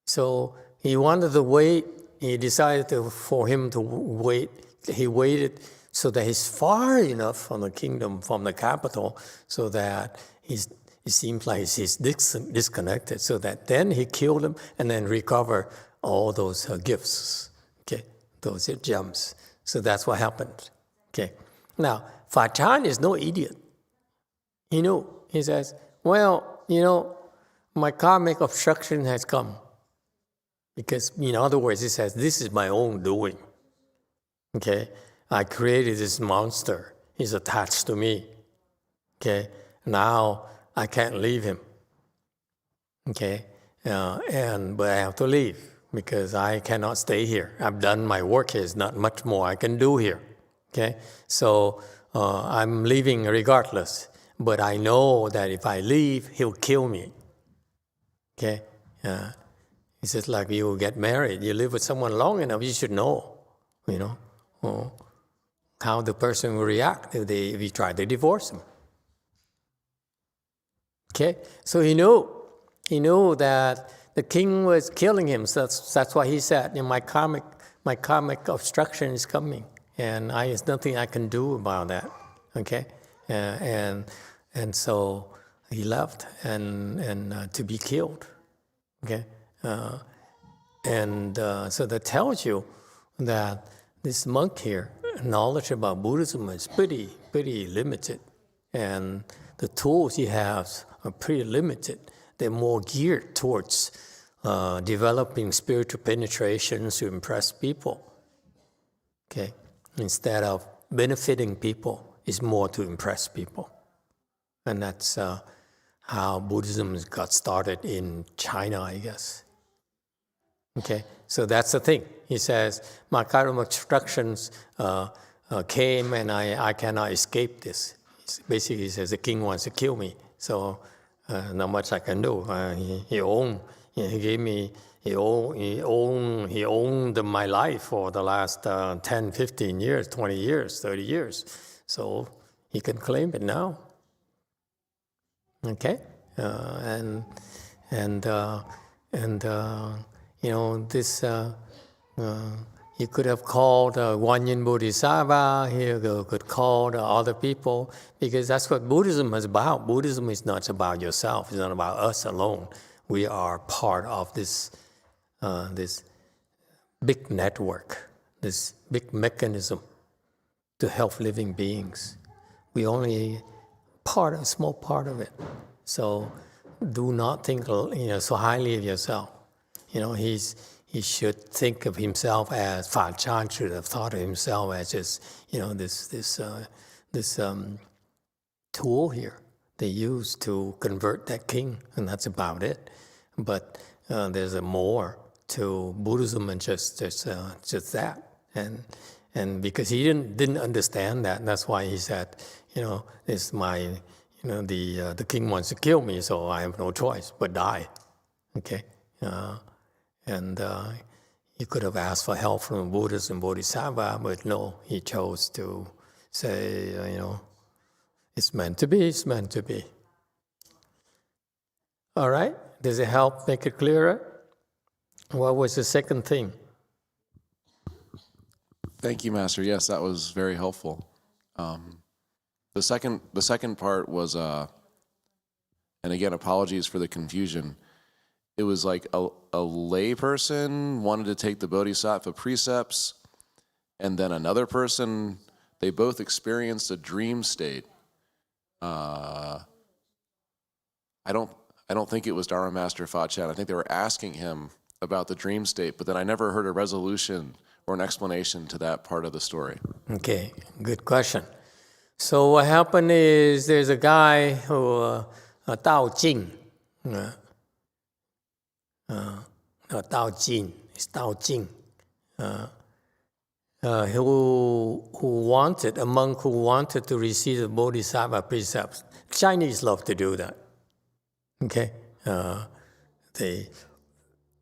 So he wanted to wait. He decided for him to wait. He waited so that he's far enough from the kingdom, from the capital, so that it seems like he's disconnected, so that then he killed him and then recover all those gifts, okay, those gems. So that's what happened. Okay. Now, Fa Chan is no idiot. He knew. He says, "Well, my karmic obstruction has come." Because, in other words, he says, "This is my own doing. Okay, I created this monster. He's attached to me. Okay, now I can't leave him. Okay, but I have to leave because I cannot stay here. I've done my work here. There's not much more I can do here. Okay, so I'm leaving regardless. But I know that if I leave, he'll kill me. Okay, it's just like you get married. You live with someone long enough, you should know, how the person will react if you try to divorce him. Okay, so he knew that the king was killing him. So that's why he said, my karmic obstruction is coming, and there's nothing I can do about that. Okay, and so he left and to be killed. Okay, so that tells you that this monk here, knowledge about Buddhism is pretty limited, and the tools he has are pretty limited. They're more geared towards developing spiritual penetrations to impress people. Okay, instead of benefiting people, it's more to impress people, and that's how Buddhism got started in China, I guess. Okay, so that's the thing. He says, my karmic obstructions came and I cannot escape this. Basically, he says the king wants to kill me, so not much I can do. He owned my life for the last 10, 15 years, 20 years, 30 years. So he can claim it now. Okay, this he could have called Guanyin Bodhisattva. He could call other people, because that's what Buddhism is about. Buddhism is not about yourself. It's not about us alone. We are part of this big network, this big mechanism to help living beings. We only a small part of it. So do not think so highly of yourself. He should think of himself as Fa Chan should have thought of himself as just this tool here they use to convert that king, and that's about it. But there's a more to Buddhism than just that. And because he didn't understand that, that's why he said, it's my, the king wants to kill me, so I have no choice but die. Okay, he could have asked for help from the Buddhas and Bodhisattva, but no, he chose to say, it's meant to be, it's meant to be. All right, does it help make it clearer? What was the second thing? Thank you, Master. Yes, that was very helpful. The second part was, and again, apologies for the confusion. It was like a lay person wanted to take the Bodhisattva Precepts, and then another person, they both experienced a dream state. I don't think it was Dharma Master Fa Chan. I think they were asking him about the dream state, but then I never heard a resolution or an explanation to that part of the story. Okay, good question. So what happened is there's a guy who, Dao Jing, Dao Jing, it's Dao Jing, a monk who wanted to receive the Bodhisattva Precepts. Chinese love to do that. Okay, they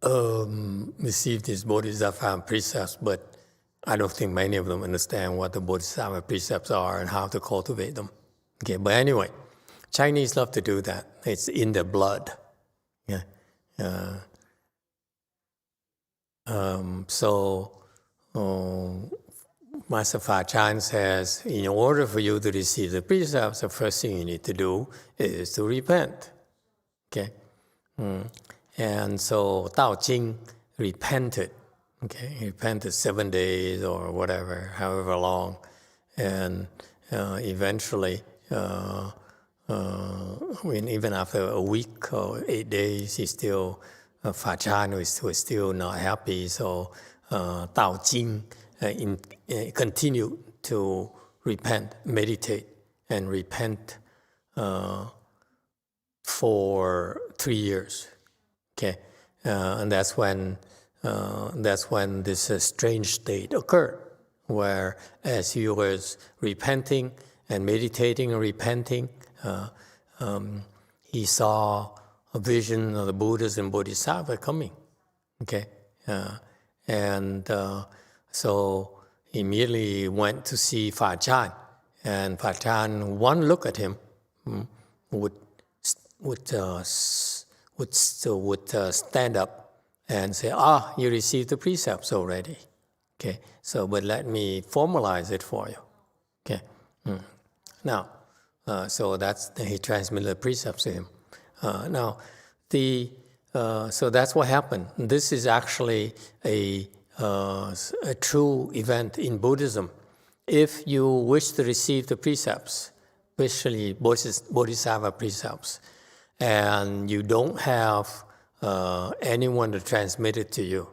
receive these Bodhisattva Precepts, but I don't think many of them understand what the Bodhisattva Precepts are and how to cultivate them. Okay, but anyway, Chinese love to do that. It's in their blood. Yeah. Master Fa Chan says, in order for you to receive the precepts, the first thing you need to do is to repent. Okay, and so Dao Jing repented. Okay, he repented 7 days or whatever, however long, and eventually, even after a week or 8 days, he still Fa Chan was still not happy. So Dao Jing continued to repent, meditate, and repent for 3 years. Okay, and that's when this strange state occurred, where as he was repenting and meditating and repenting, he saw a vision of the Buddhas and Bodhisattva coming. Okay, so he immediately went to see Fa Chan, and Fa Chan, one look at him, would stand up and say, you received the precepts already. Okay, so but let me formalize it for you. Okay, now, so he transmitted the precepts to him. So that's what happened. This is actually a true event in Buddhism. If you wish to receive the precepts, especially Bodhisattva precepts, and you don't have anyone to transmit it to you,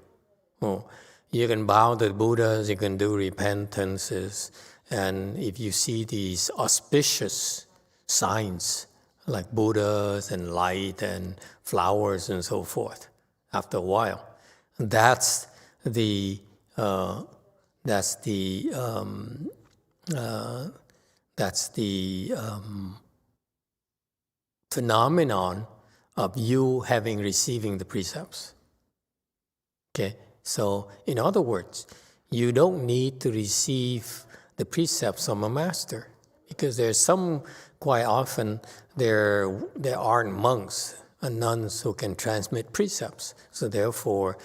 you can bow to the Buddhas, you can do repentances, and if you see these auspicious signs like Buddhas and light and flowers and so forth, after a while, that's the phenomenon of you receiving the precepts. Okay, so in other words, you don't need to receive the precepts from a master, because there's quite often there aren't monks and nuns who can transmit precepts. So therefore,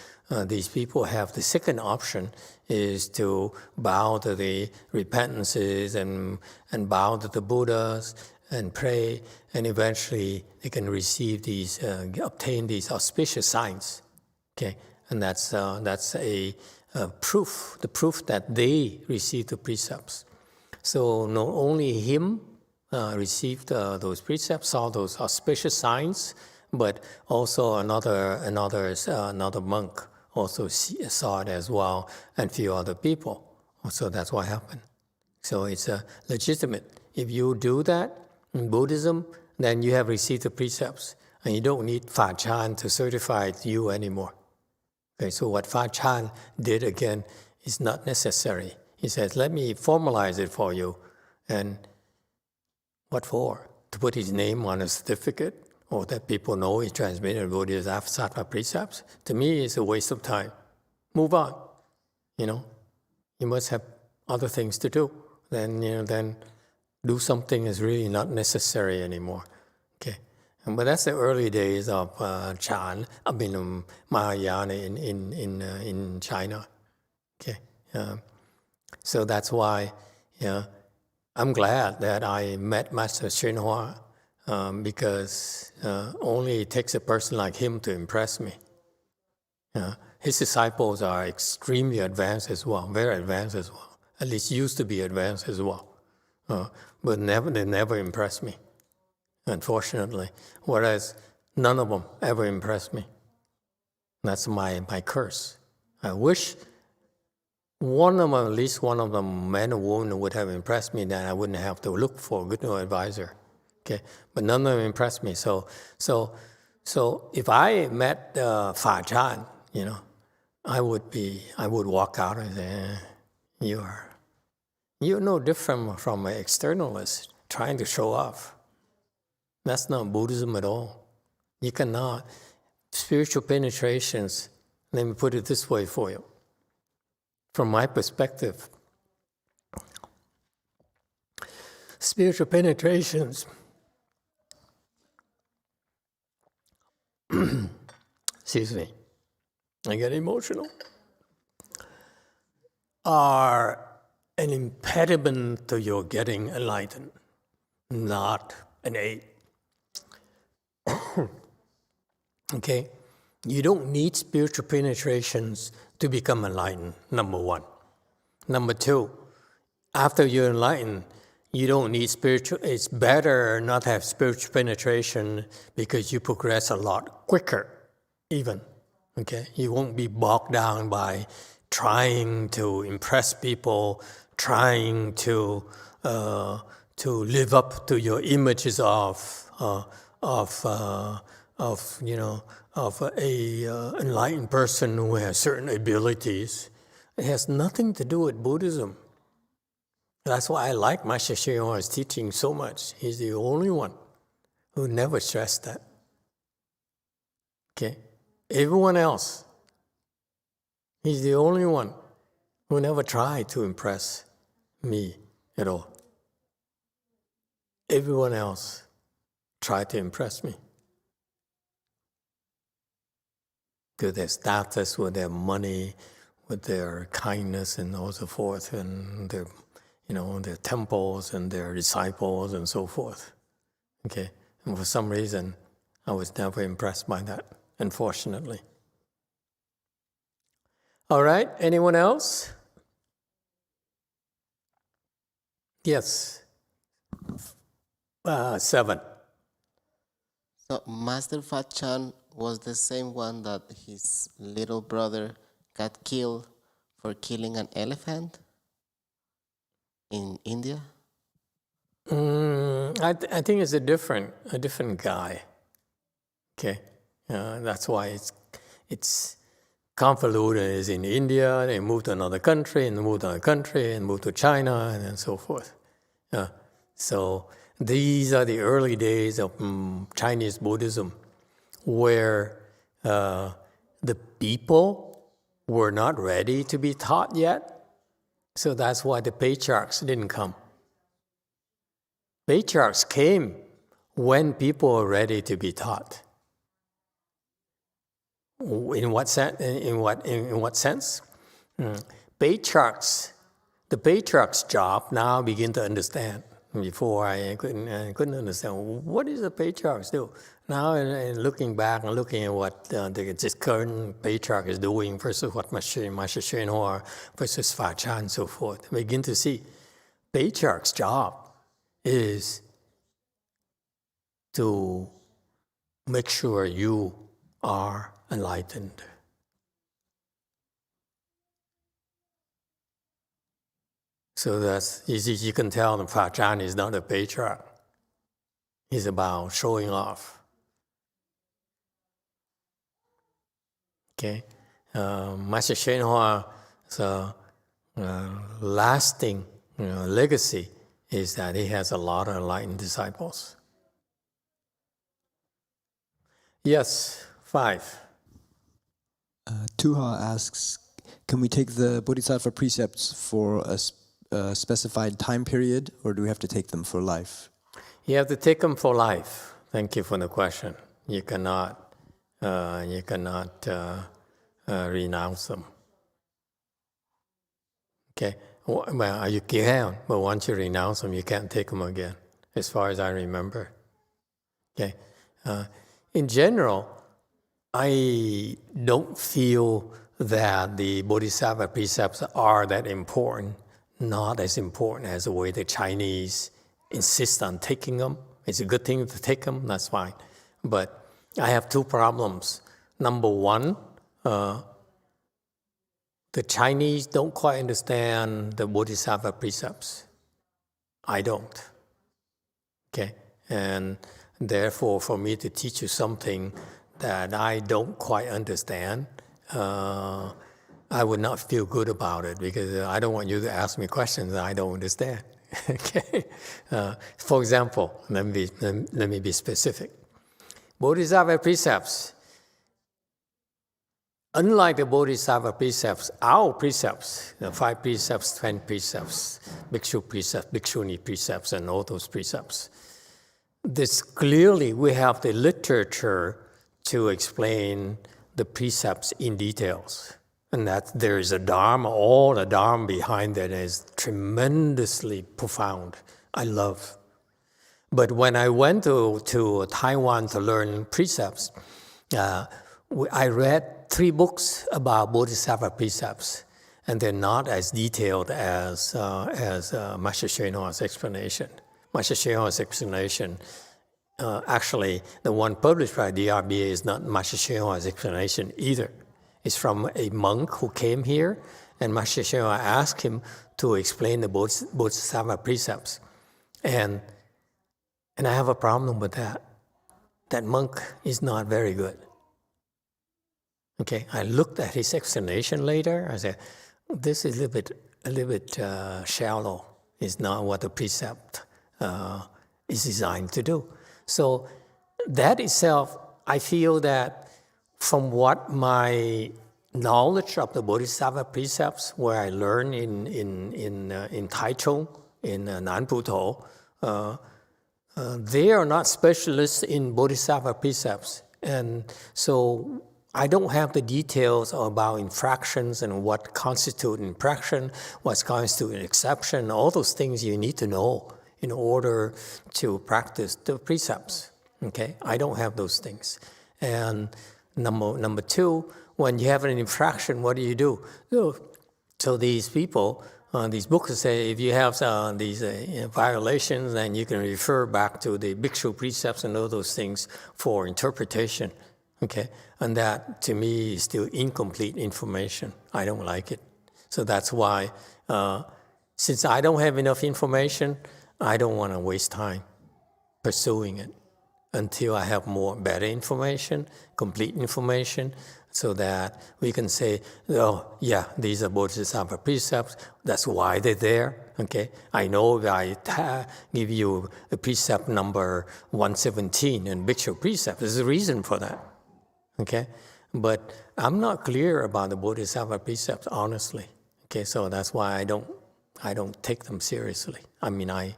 these people have the second option is to bow to the repentances and bow to the Buddhas and pray, and eventually they can receive obtain these auspicious signs. Okay, and that's a proof, the proof that they received the precepts. So not only him received those precepts, saw those auspicious signs, but also another monk also saw it as well, and few other people. So that's what happened. So it's legitimate. If you do that in Buddhism, then you have received the precepts, and you don't need Fa Chan to certify you anymore. Okay, so what Fa Chan did again is not necessary. He says, let me formalize it for you. And what for? To put his name on a certificate, or that people know he transmitted Bodhisattva Precepts? To me, it's a waste of time. Move on. You must have other things to do. Then do something is really not necessary anymore. Okay, but that's the early days of Chan. Mahayana in China. Okay, so that's why I'm glad that I met Master YongHua because only it takes a person like him to impress me. His disciples are extremely advanced as well, very advanced as well. At least used to be advanced as well. But they never impressed me, unfortunately. Whereas none of them ever impressed me. That's my curse. I wish one of them, at least one of them, man or woman, would have impressed me, then I wouldn't have to look for a good advisor. Okay, but none of them impressed me. So if I met Fa Chan, I would walk out and say, you're no different from an externalist trying to show off. That's not Buddhism at all. You cannot. Spiritual penetrations, let me put it this way for you. From my perspective, spiritual penetrations excuse me, I get emotional, are an impediment to your getting enlightened, not an aid. Okay? You don't need spiritual penetrations to become enlightened, number one. Number two, after you're enlightened, you don't need spiritual, it's better not to have spiritual penetration because you progress a lot quicker, even. Okay? You won't be bogged down by trying to impress people, trying to live up to your images of a enlightened person who has certain abilities. It has nothing to do with Buddhism. That's why I like Master YongHua's teaching so much. He's the only one who never stressed that. Okay? Everyone else, he's the only one who never tried to impress me at all. Everyone else tried to impress me. With their status, with their money, with their kindness and so forth, and their temples and their disciples and so forth. Okay? And for some reason, I was never impressed by that, unfortunately. All right, anyone else? Yes. 7. So Master Fa Chan was the same one that his little brother got killed for killing an elephant in India? I think it's a different guy. Okay, that's why it's convoluted. It's in India. They moved to another country, and moved to another country, and moved to China, and so forth. So these are the early days of Chinese Buddhism, where the people were not ready to be taught yet. So that's why the patriarchs didn't come. Patriarchs came when people were ready to be taught. In what sense? In what sense? Patriarchs. The patriarch's job now begin to understand. Before I couldn't understand what does the patriarchs do. Now, looking back and looking at what this current patriarch is doing versus what Master YongHua versus Fa Chan and so forth, we begin to see patriarch's job is to make sure you are enlightened. So that's easy. You can tell the Pachan is not a patriarch. He's about showing off. Okay, Master YongHua's lasting legacy is that he has a lot of enlightened disciples. Yes, 5. Tuha asks, can we take the Bodhisattva precepts for a specified time period, or do we have to take them for life? You have to take them for life. Thank you for the question. You cannot renounce them. Okay. Well, you can, but once you renounce them, you can't take them again, as far as I remember. Okay. In general, I don't feel that the Bodhisattva precepts are that important, not as important as the way the Chinese insist on taking them. It's a good thing to take them, that's fine. But I have 2 problems. Number 1, the Chinese don't quite understand the Bodhisattva precepts. I don't. Okay? And therefore, for me to teach you something that I don't quite understand, I would not feel good about it, because I don't want you to ask me questions that I don't understand. Okay? For example, let me be specific. Bodhisattva precepts, unlike the Bodhisattva precepts, our precepts, the 5 precepts, 10 precepts, Bhikshu precepts, Bhikshuni precepts, and all those precepts, this clearly we have the literature to explain the precepts in details. And that there is a Dharma, all the Dharma behind that is tremendously profound. I love. But when I went to Taiwan to learn precepts, I read 3 books about Bodhisattva precepts, and they're not as detailed as Master YongHua's explanation. Master YongHua's explanation, actually, the one published by DRBA is not Master YongHua's explanation either. It's from a monk who came here, and Master YongHua asked him to explain the Bodhisattva precepts. And I have a problem with that. That monk is not very good. Okay, I looked at his explanation later. I said, this is a little bit shallow. It's not what the precept is designed to do. So that itself, I feel that from what my knowledge of the Bodhisattva precepts, where I learned in Taichung, in Nanputo, they are not specialists in Bodhisattva precepts. And so I don't have the details about infractions and what constitutes infraction, what constitutes an exception, all those things you need to know in order to practice the precepts. Okay, I don't have those things. And number 2, when you have an infraction, what do? So these people, these books say if you have these violations, then you can refer back to the Bhikshu precepts and all those things for interpretation. Okay, and that to me is still incomplete information. I don't like it. So that's why, since I don't have enough information, I don't want to waste time pursuing it until I have better information, complete information, so that we can say, oh, yeah, these are Bodhisattva precepts. That's why they're there. Okay, I know if I give you a precept number 117 in Bhikshu precept. There's a reason for that. Okay, but I'm not clear about the Bodhisattva precepts, honestly. Okay, so that's why I don't take them seriously. I mean, I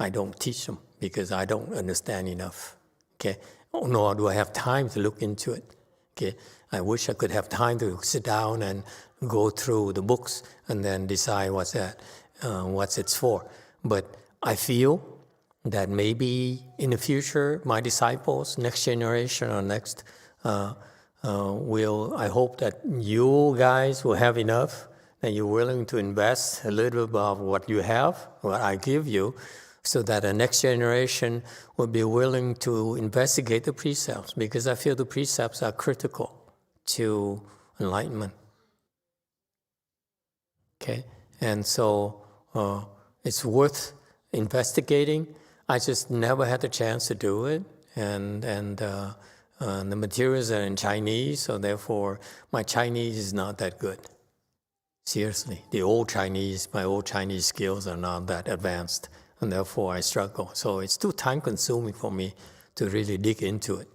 don't teach them because I don't understand enough. Okay, nor do I have time to look into it. Okay, I wish I could have time to sit down and go through the books and then decide what's it's for. But I feel that maybe in the future, my disciples, next generation or next, I hope that you guys will have enough and you're willing to invest a little bit of what you have, what I give you, so that the next generation will be willing to investigate the precepts, because I feel the precepts are critical to enlightenment. Okay, and so it's worth investigating. I just never had the chance to do it, and the materials are in Chinese, so therefore my Chinese is not that good. Seriously, my old Chinese skills are not that advanced, and therefore I struggle. So it's too time-consuming for me to really dig into it.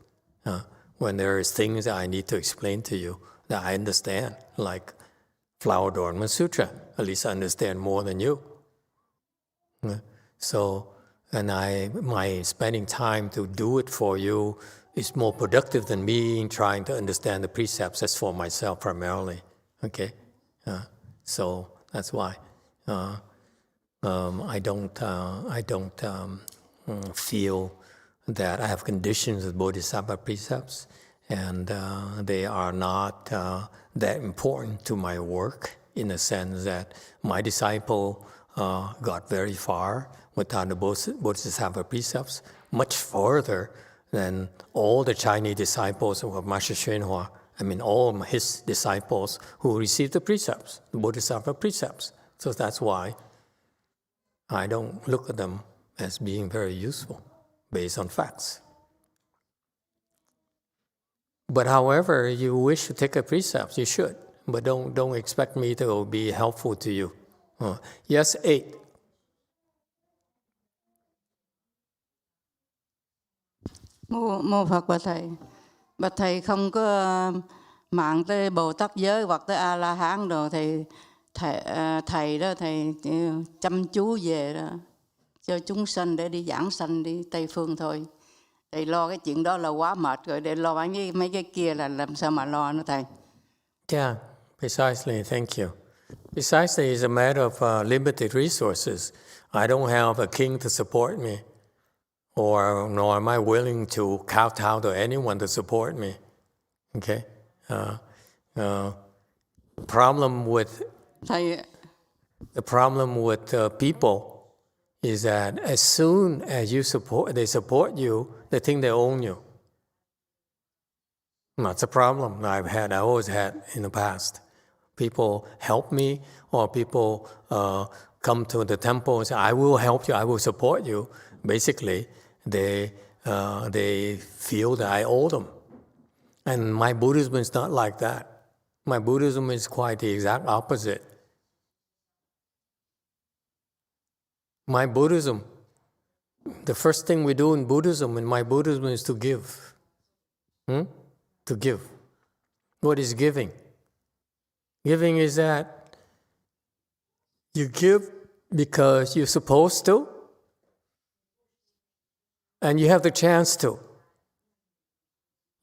When there is things that I need to explain to you that I understand, like Flower Adornment Sutra, at least I understand more than you. So, and my spending time to do it for you is more productive than me trying to understand the precepts. That's for myself primarily. Okay, so that's why I don't feel that I have conditions with Bodhisattva precepts, and they are not that important to my work, in the sense that my disciple got very far without the Bodhisattva precepts, much further than all the Chinese disciples of Master YongHua. I mean, all his disciples who received the precepts, the Bodhisattva precepts. So that's why I don't look at them as being very useful based on facts. But however, you wish to take a precept, you should. But don't expect me to be helpful to you. Yes, 8. Mô Phật bạch thầy không có mạng tới Bồ Tát giới hoặc tới A La Hán rồi thì thầy đó thầy chăm chú về đó cho chúng sanh để đi giảng sanh đi Tây phương thôi. Thầy lo cái chuyện đó là quá mệt rồi, để lo mấy cái kia là làm sao mà lo nữa thầy. Yeah, precisely. Thank you. Precisely, it's a matter of limited resources. I don't have a king to support me, nor am I willing to kowtow to anyone to support me. Okay? The problem with people is that as soon as they support you, they think they own you. That's a problem I always had in the past. People help me, or people come to the temple and say, I will help you, I will support you. Basically, they feel that I owe them. And my Buddhism is not like that. My Buddhism is quite the exact opposite. My Buddhism, the first thing we do in my Buddhism is to give. To give. What is giving? Giving is that you give because you're supposed to, and you have the chance to.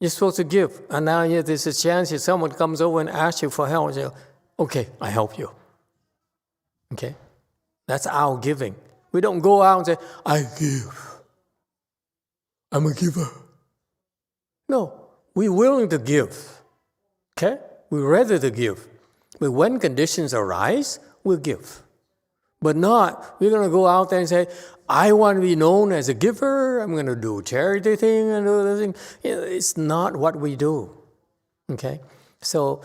You're supposed to give, and now there's a chance if someone comes over and asks you for help, you say, okay, I help you. Okay? That's our giving. We don't go out and say, I give. I'm a giver. No, we're willing to give. Okay? We're ready to give. But when conditions arise, we'll give. But not, we're going to go out there and say, I want to be known as a giver, I'm going to do charity thing and do this thing. It's not what we do. Okay? So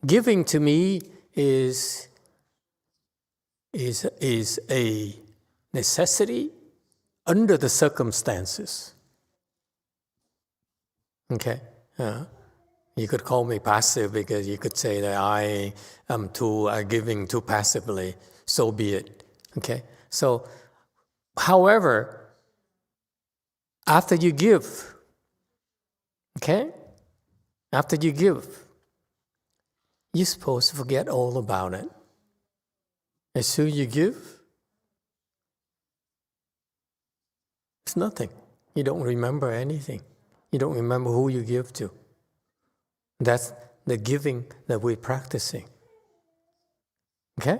giving to me is a necessity under the circumstances. Okay? You could call me passive because you could say that I am giving too passively. So be it. Okay? So, however, after you give, okay? After you give, you're supposed to forget all about it. As soon as you give, it's nothing. You don't remember anything. You don't remember who you give to. That's the giving that we're practicing. Okay?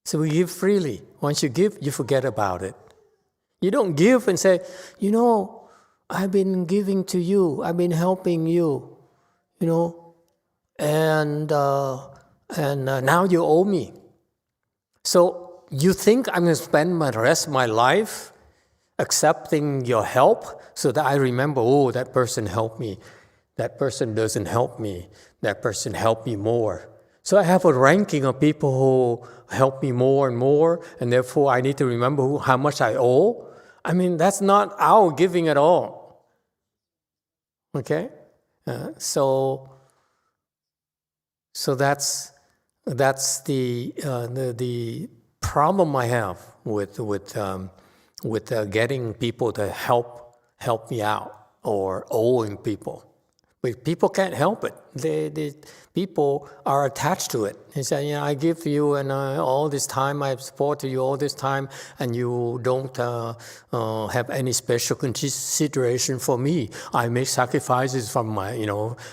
So we give freely. Once you give, you forget about it. You don't give and say, I've been giving to you, I've been helping you, and and now you owe me. So you think I'm going to spend the rest of my life accepting your help so that I remember, oh, that person helped me. That person doesn't help me. That person helped me more. So I have a ranking of people who help me more and more, and therefore I need to remember how much I owe. I mean, that's not our giving at all. Okay? So that's the problem I have with getting people to help me out or owing people. But people can't help it. People are attached to it. They say, I give you and all this time, I support you all this time, and you don't have any special consideration for me. I make sacrifices from my,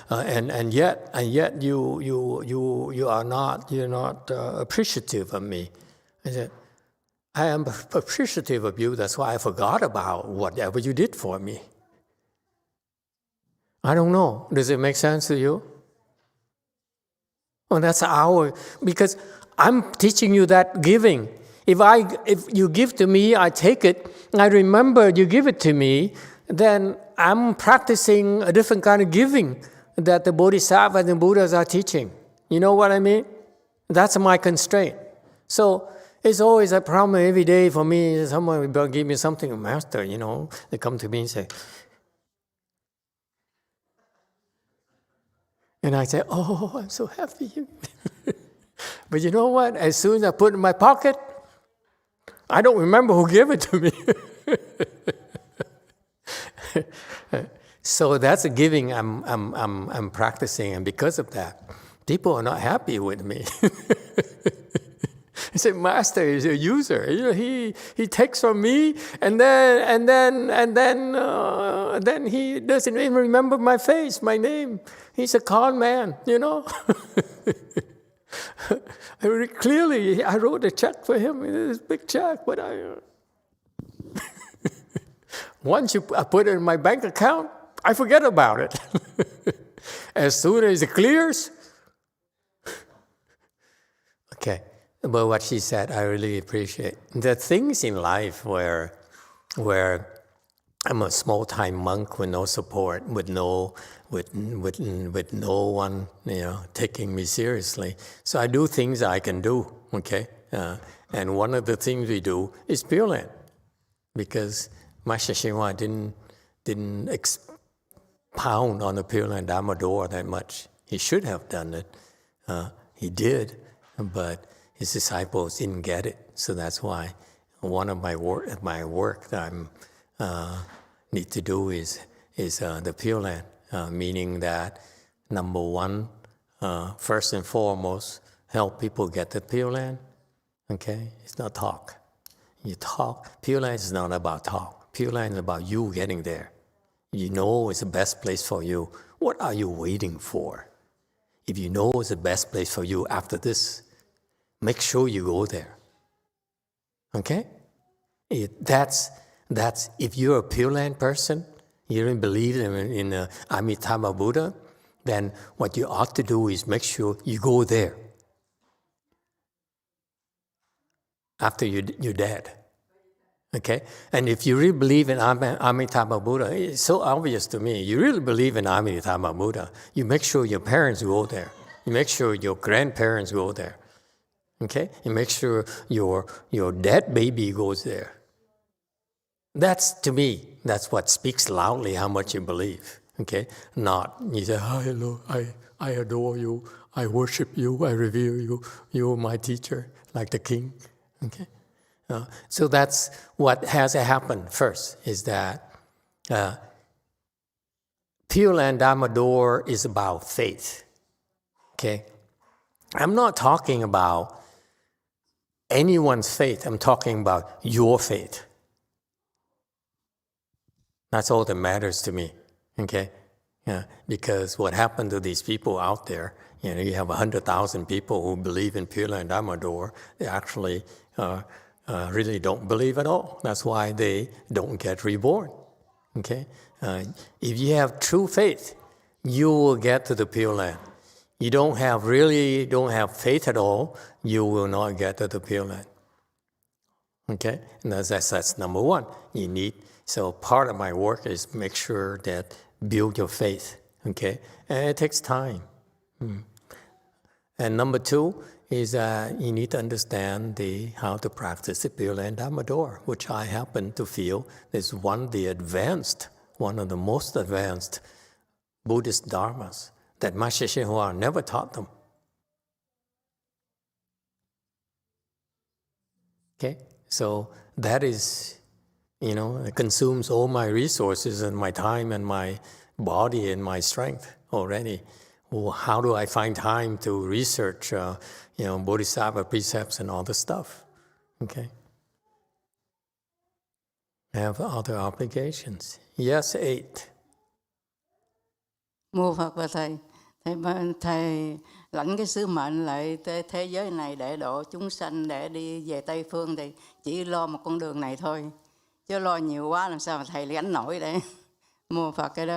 and yet you are not appreciative of me. I said, I am appreciative of you. That's why I forgot about whatever you did for me. I don't know. Does it make sense to you? Well, that's because I'm teaching you that giving. If you give to me, I take it, I remember you give it to me, then I'm practicing a different kind of giving that the Bodhisattvas and the Buddhas are teaching. You know what I mean? That's my constraint. So it's always a problem every day for me. Someone will give me something, Master, they come to me and say, and I say, oh, I'm so happy. But you know what? As soon as I put it in my pocket, I don't remember who gave it to me. So that's a giving I'm practicing, and because of that, people are not happy with me. He said, Master is a user. He takes from me, and then he doesn't even remember my face, my name. He's a con man, Clearly, I wrote a check for him. It's a big check, but once I put it in my bank account, I forget about it. As soon as it clears, okay. But what she said, I really appreciate. The things in life where I'm a small-time monk with no support, with no one, taking me seriously. So I do things I can do, okay? And one of the things we do is Pure Land, because Master YongHua didn't expound on the Pure Land Dharma door that much. He should have done it. He did, but his disciples didn't get it, so that's why one of my work that I need to do is the Pure Land, meaning that number one, first and foremost, help people get the Pure Land. Okay, it's not talk. You talk. Pure Land is not about talk. Pure Land is about you getting there. You know it's the best place for you. What are you waiting for? If you know it's the best place for you after this, make sure you go there. Okay? That's if you're a Pure Land person, you don't believe in Amitabha Buddha, then what you ought to do is make sure you go there after you're dead. Okay? And if you really believe in Amitabha Buddha, it's so obvious to me. You really believe in Amitabha Buddha, you make sure your parents go there. You make sure your grandparents go there. Okay? And make sure your dead baby goes there. That's, to me, that's what speaks loudly how much you believe. Okay? Not, you say, hello, I adore you, I worship you, I revere you, you're my teacher, like the king. Okay? So that's what has happened first, is that Pure Land Dharma door is about faith. Okay? I'm not talking about anyone's faith, I'm talking about your faith. That's all that matters to me, okay? Yeah, because what happened to these people out there, you have 100,000 people who believe in Pure Land Dharma door, they actually really don't believe at all. That's why they don't get reborn, okay? If you have true faith, you will get to the Pure Land. you don't have faith at all, you will not get to the Pure Land. Okay, and that's number one. So part of my work is make sure that build your faith. Okay, and it takes time. And number two is you need to understand how to practice the Pure Land Dharma door, which I happen to feel is one of the most advanced Buddhist dharmas that Master YongHua never taught them. Okay, so that is, it consumes all my resources and my time and my body and my strength already. Well, how do I find time to research, Bodhisattva Precepts and all this stuff? Okay. I have other obligations. Yes, 8. Mô Phật và thầy lãnh cái sứ mệnh lại thế giới này để độ chúng sanh, để đi về Tây Phương thì chỉ lo một con đường này thôi, chứ lo nhiều quá làm sao mà thầy gánh nổi để Mô Phật. Cái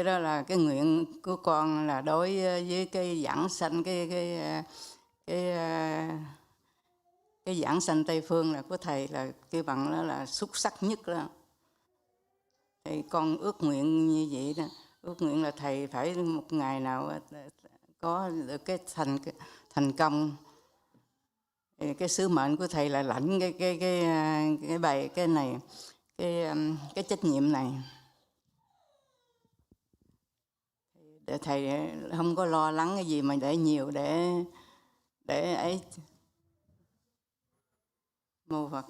đó là cái nguyện của con, là đối với cái giảng sanh cái giảng sanh Tây Phương là của thầy, là cái bằng đó là xuất sắc nhất đó. Thì con ước nguyện như vậy đó, ước nguyện là thầy phải một ngày nào có được cái thành công. Thì cái sứ mệnh của thầy là lãnh cái trách nhiệm này. Để thầy không có lo lắng cái gì mà để nhiều để ấy. Mô Phật.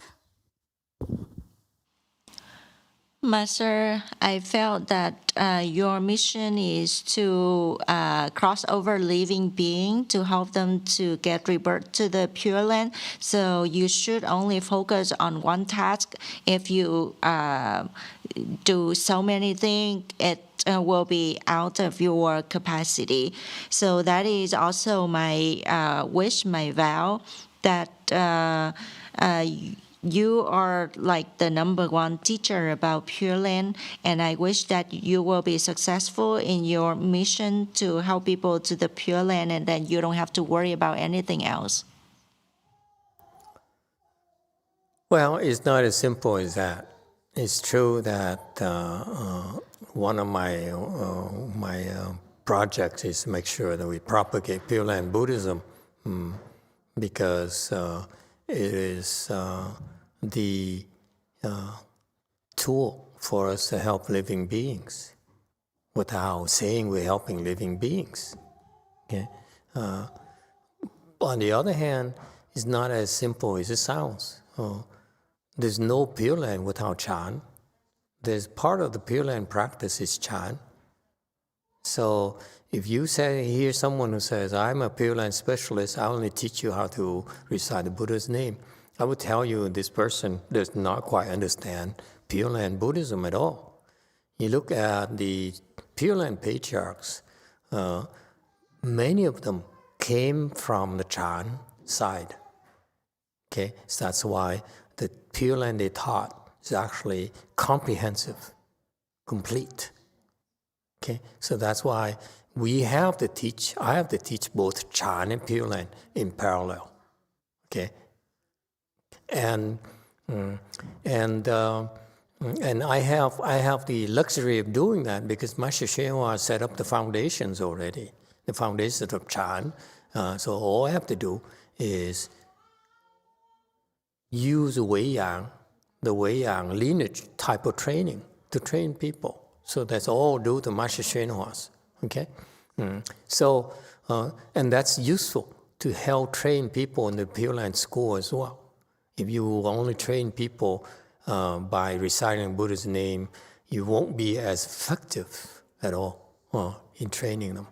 Master, I felt that your mission is to cross over living being to help them to get rebirth to the Pure Land. So you should only focus on one task. If you do so many things, it will be out of your capacity. So that is also my wish, my vow, that you are like the number one teacher about Pure Land, and I wish that you will be successful in your mission to help people to the Pure Land, and then you don't have to worry about anything else. Well, it's not as simple as that. It's true that one of my projects is to make sure that we propagate Pure Land Buddhism, because it is the tool for us to help living beings without saying we're helping living beings. Okay? On the other hand, it's not as simple as it sounds. There's no Pure Land without Chan. There's part of the Pure Land practice is Chan. So if you hear someone who says, I'm a Pure Land specialist, I only teach you how to recite the Buddha's name, I would tell you this person does not quite understand Pure Land Buddhism at all. You look at the Pure Land patriarchs, many of them came from the Chan side. Okay, so that's why the Pure Land they taught is actually comprehensive, complete. Okay, so that's why I have to teach both Chan and Pure Land in parallel. Okay, and I have the luxury of doing that because Master YongHua set up the foundations already, the foundations of Chan. So all I have to do is use the Wei-Yang lineage type of training to train people. So that's all due to Master YongHua's. Okay, so and that's useful to help train people in the Pure Land school as well. If you only train people by reciting Buddha's name, you won't be as effective at all in training them.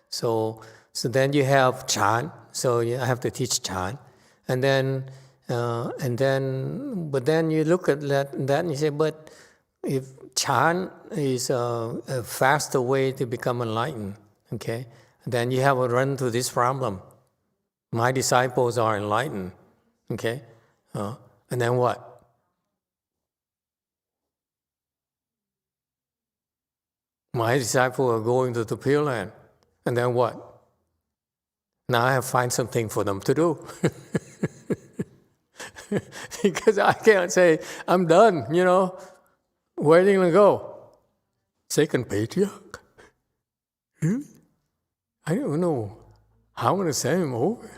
So then you have Chan. So you have to teach Chan, but then you look at that and you say, but if Chan is a faster way to become enlightened, okay, then you have to run into this problem. My disciples are enlightened, okay, and then what? My disciples are going to the Pure Land. And then what? Now I have to find something for them to do. Because I can't say, I'm done, Where are they going to go? Second patriarch? Really? I don't know how I'm going to send him over.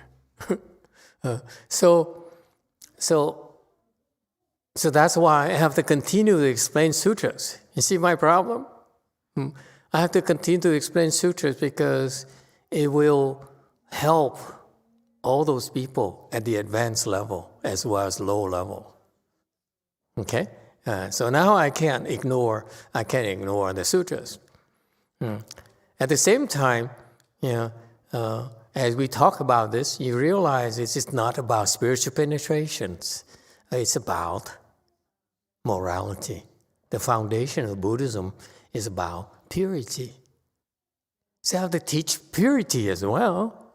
So that's why I have to continue to explain sutras. You see my problem? I have to continue to explain sutras because it will help all those people at the advanced level as well as low level. Okay? So now I can't ignore the sutras. At the same time, as we talk about this, you realize it's just not about spiritual penetrations. It's about morality. The foundation of Buddhism is about purity. So I have to teach purity as well.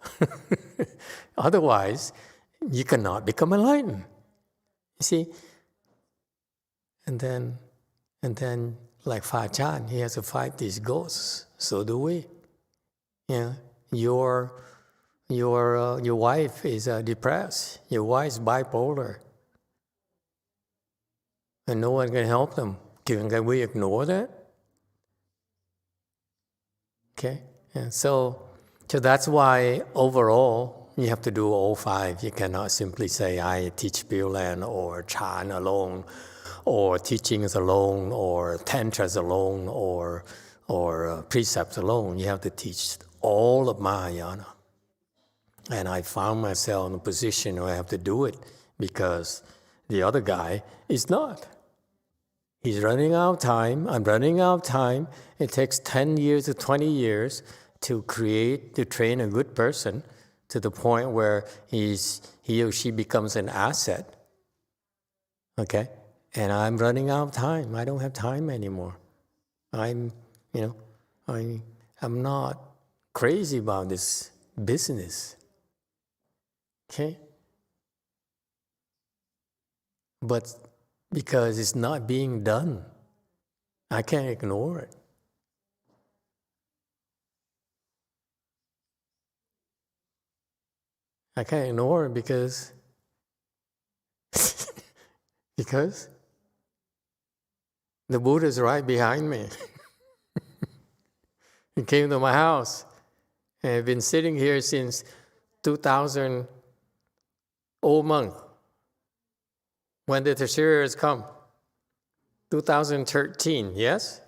Otherwise, you cannot become enlightened. You see? And then, like Fa Chan, he has to fight these ghosts. So do we. Your wife is depressed. Your wife is bipolar. And no one can help them. Can we ignore that? Okay? And so that's why overall, you have to do all five. You cannot simply say, I teach Pure Land or Chan alone, or teachings alone, or tantras alone, or precepts alone. You have to teach all of Mahayana. And I found myself in a position where I have to do it because the other guy is not. He's running out of time. I'm running out of time. It takes 10 years to 20 years to train a good person to the point where he or she becomes an asset. Okay? And I'm running out of time. I don't have time anymore. I'm not crazy about this business. Okay? But because it's not being done, I can't ignore it. I can't ignore it because the Buddha is right behind me. He came to my house. And I've been sitting here since 2000, old month. When did the Sirius come? 2013, yes?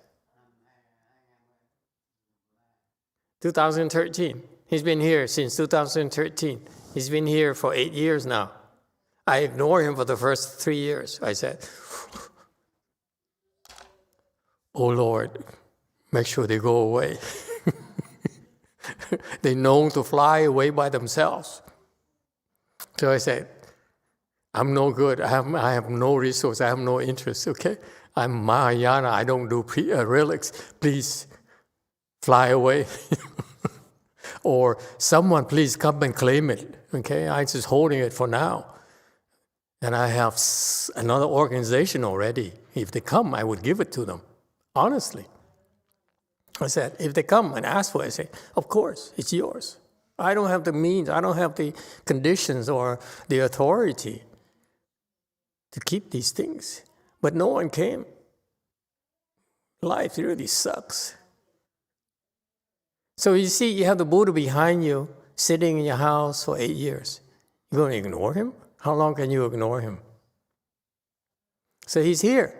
2013. He's been here since 2013. He's been here for 8 years now. I ignored him for the first 3 years. I said, oh Lord, make sure they go away. They're known to fly away by themselves. So I said, I'm no good. I have no resource. I have no interest, okay? I'm Mahayana. I don't do relics. Please fly away. Or someone please come and claim it, okay? I'm just holding it for now. And I have another organization already. If they come, I would give it to them, honestly. I said, if they come and ask for it, I say, of course, it's yours. I don't have the means, I don't have the conditions or the authority to keep these things. But no one came. Life really sucks. So you see, you have the Buddha behind you, sitting in your house for 8 years. You're going to ignore him? How long can you ignore him? So he's here.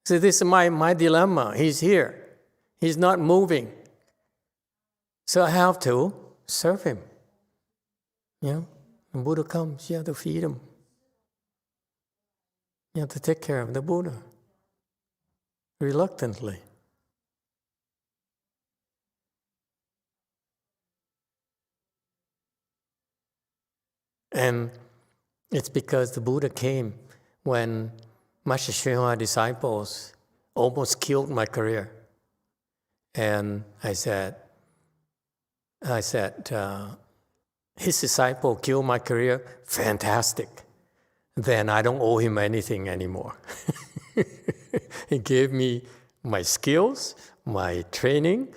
So this is my dilemma. He's here. He's not moving. So I have to serve him. When Buddha comes, you have to feed him. You have to take care of the Buddha. Reluctantly. And it's because the Buddha came when Master YongHua disciples almost killed my career. And I said, his disciple killed my career, fantastic. Then I don't owe him anything anymore. He gave me my skills, my training,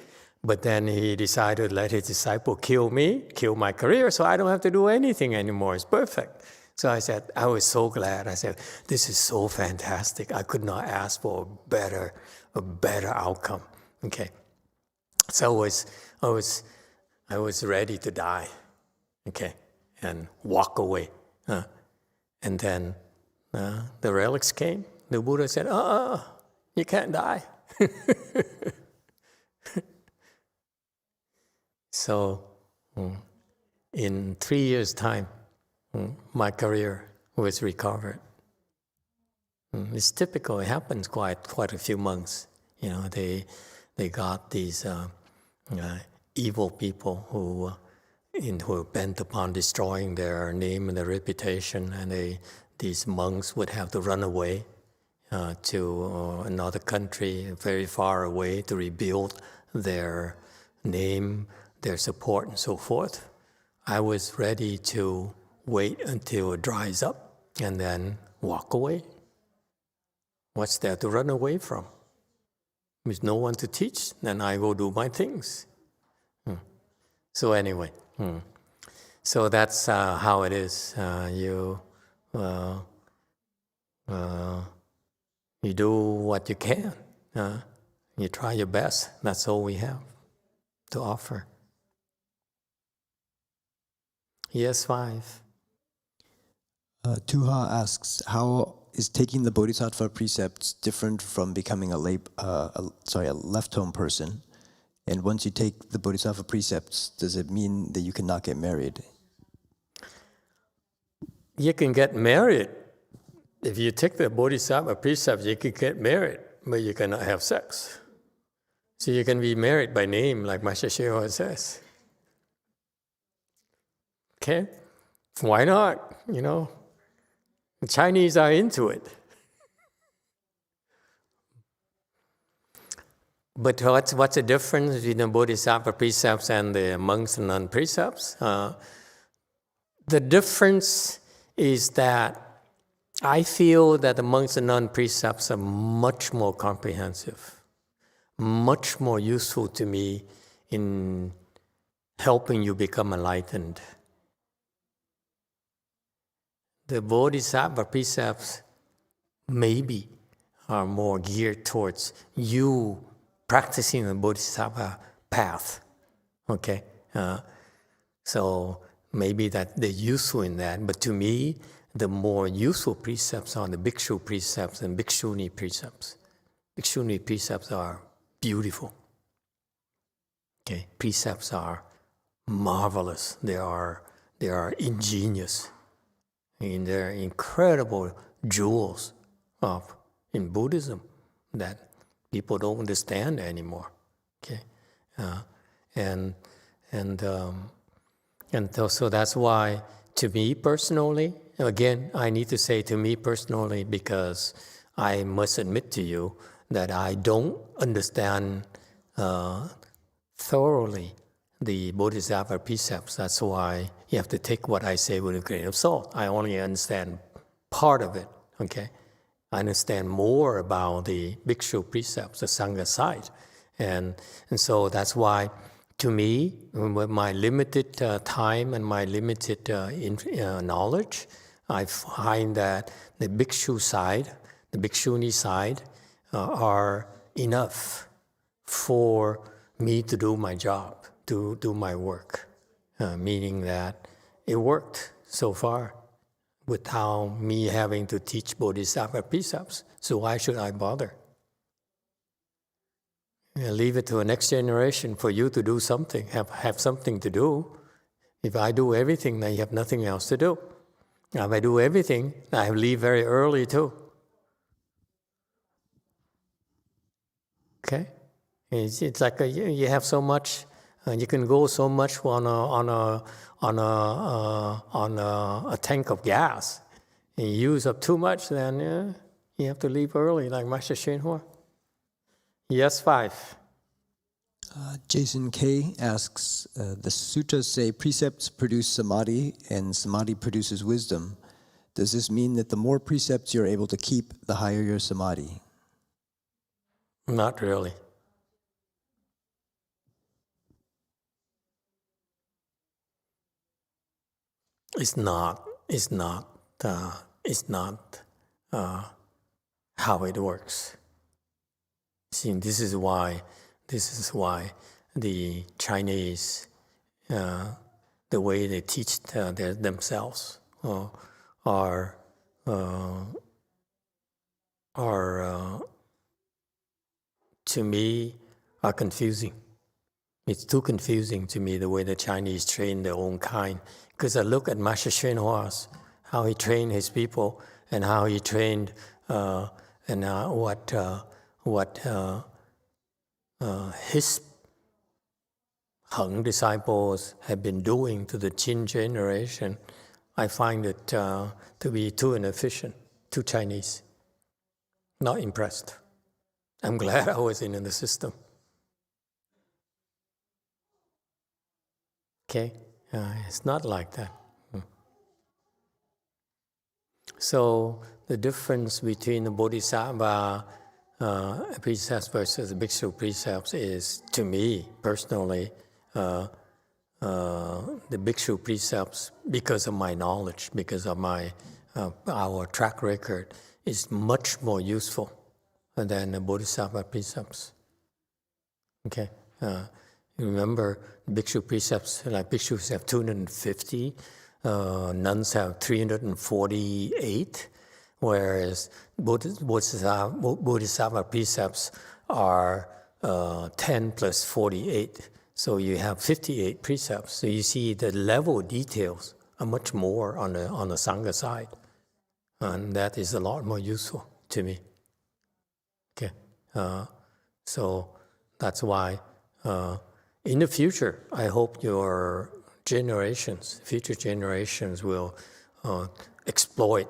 But then he decided to let his disciple kill me, kill my career, so I don't have to do anything anymore. It's perfect. So I said, I was so glad. I said, this is so fantastic. I could not ask for a better outcome. Okay. So I was ready to die. Okay. And walk away. And then the relics came. The Buddha said, you can't die. So in 3 years' time, my career was recovered. It's typical. It happens quite a few months. You know, they got these evil people who are bent upon destroying their name and their reputation, and these monks would have to run away to another country very far away to rebuild their name, their support, and so forth. I was ready to wait until it dries up and then walk away. What's there to run away from? With no one to teach, then I go do my things. So anyway, so that's how it is. You do what you can. You try your best. That's all we have to offer. Yes, 5. Tuha asks, how is taking the Bodhisattva precepts different from becoming a left-home person? And once you take the Bodhisattva precepts, does it mean that you cannot get married? You can get married. If you take the Bodhisattva precepts, you can get married, but you cannot have sex. So you can be married by name, like Master Shehua says. Okay? Why not? You know, the Chinese are into it. But what's the difference between the Bodhisattva precepts and the monks and non-precepts? The difference is that I feel that the monks and non-precepts are much more comprehensive, much more useful to me in helping you become enlightened. The Bodhisattva precepts maybe are more geared towards you practicing the Bodhisattva path, okay? So maybe that they're useful in that, but to me, the more useful precepts are the Bhikshu precepts and Bhikshuni precepts. Bhikshuni precepts are beautiful. Okay, precepts are marvelous. They are ingenious. And they're incredible jewels in Buddhism that people don't understand anymore. Okay, so that's why, to me personally, again, I need to say to me personally, because I must admit to you that I don't understand thoroughly the Bodhisattva precepts. That's why you have to take what I say with a grain of salt. I only understand part of it, okay? I understand more about the Bhikshu precepts, the Sangha side. And so that's why, to me, with my limited time and my limited knowledge, I find that the Bhikshu side, the Bhikshuni side, are enough for me to do my job, to do my work, meaning that it worked so far without me having to teach Bodhisattva precepts. So why should I bother? Leave it to the next generation for you to do something, have something to do. If I do everything, then you have nothing else to do. If I do everything, I leave very early too. Okay? It's like you have so much, you can go so much on a tank of gas. And you use up too much, then you have to leave early, like Master Shenhua. Yes, 5. Jason K. asks, the suttas say precepts produce samadhi and samadhi produces wisdom. Does this mean that the more precepts you're able to keep, the higher your samadhi? Not really. It's not how it works. See, this is why the Chinese, the way they teach themselves, are to me are confusing. It's too confusing to me the way the Chinese train their own kind. Because I look at Master Xuanhua's, how he trained his people, and how he trained, what his Heng disciples have been doing to the Qin generation. I find it to be too inefficient, too Chinese. Not impressed. I'm glad I was in the system. Okay, it's not like that. So the difference between the Bodhisattva precepts versus the Bhikshu precepts is, to me personally, the Bhikshu precepts, because of my knowledge, because of our track record, is much more useful than the Bodhisattva precepts. Okay. Remember, Bhikshu precepts, like bhikshus have 250, nuns have 348, whereas Bodhisattva precepts are 10 plus 48. So you have 58 precepts. So you see the level of details are much more on the Sangha side. And that is a lot more useful to me. Okay. So that's why in the future, I hope your future generations will exploit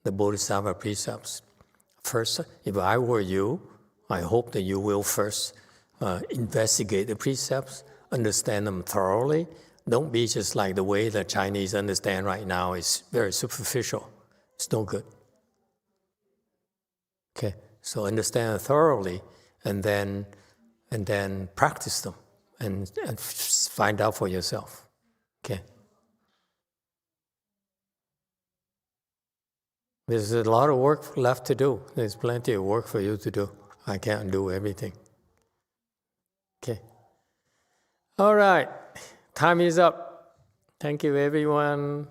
the Bodhisattva precepts. First, if I were you, I hope that you will first investigate the precepts, understand them thoroughly. Don't be just like the way the Chinese understand right now. It's very superficial. It's no good. Okay, so understand thoroughly, and then practice them, and find out for yourself. Okay. There's a lot of work left to do. There's plenty of work for you to do. I can't do everything. Okay. All right. Time is up. Thank you, everyone.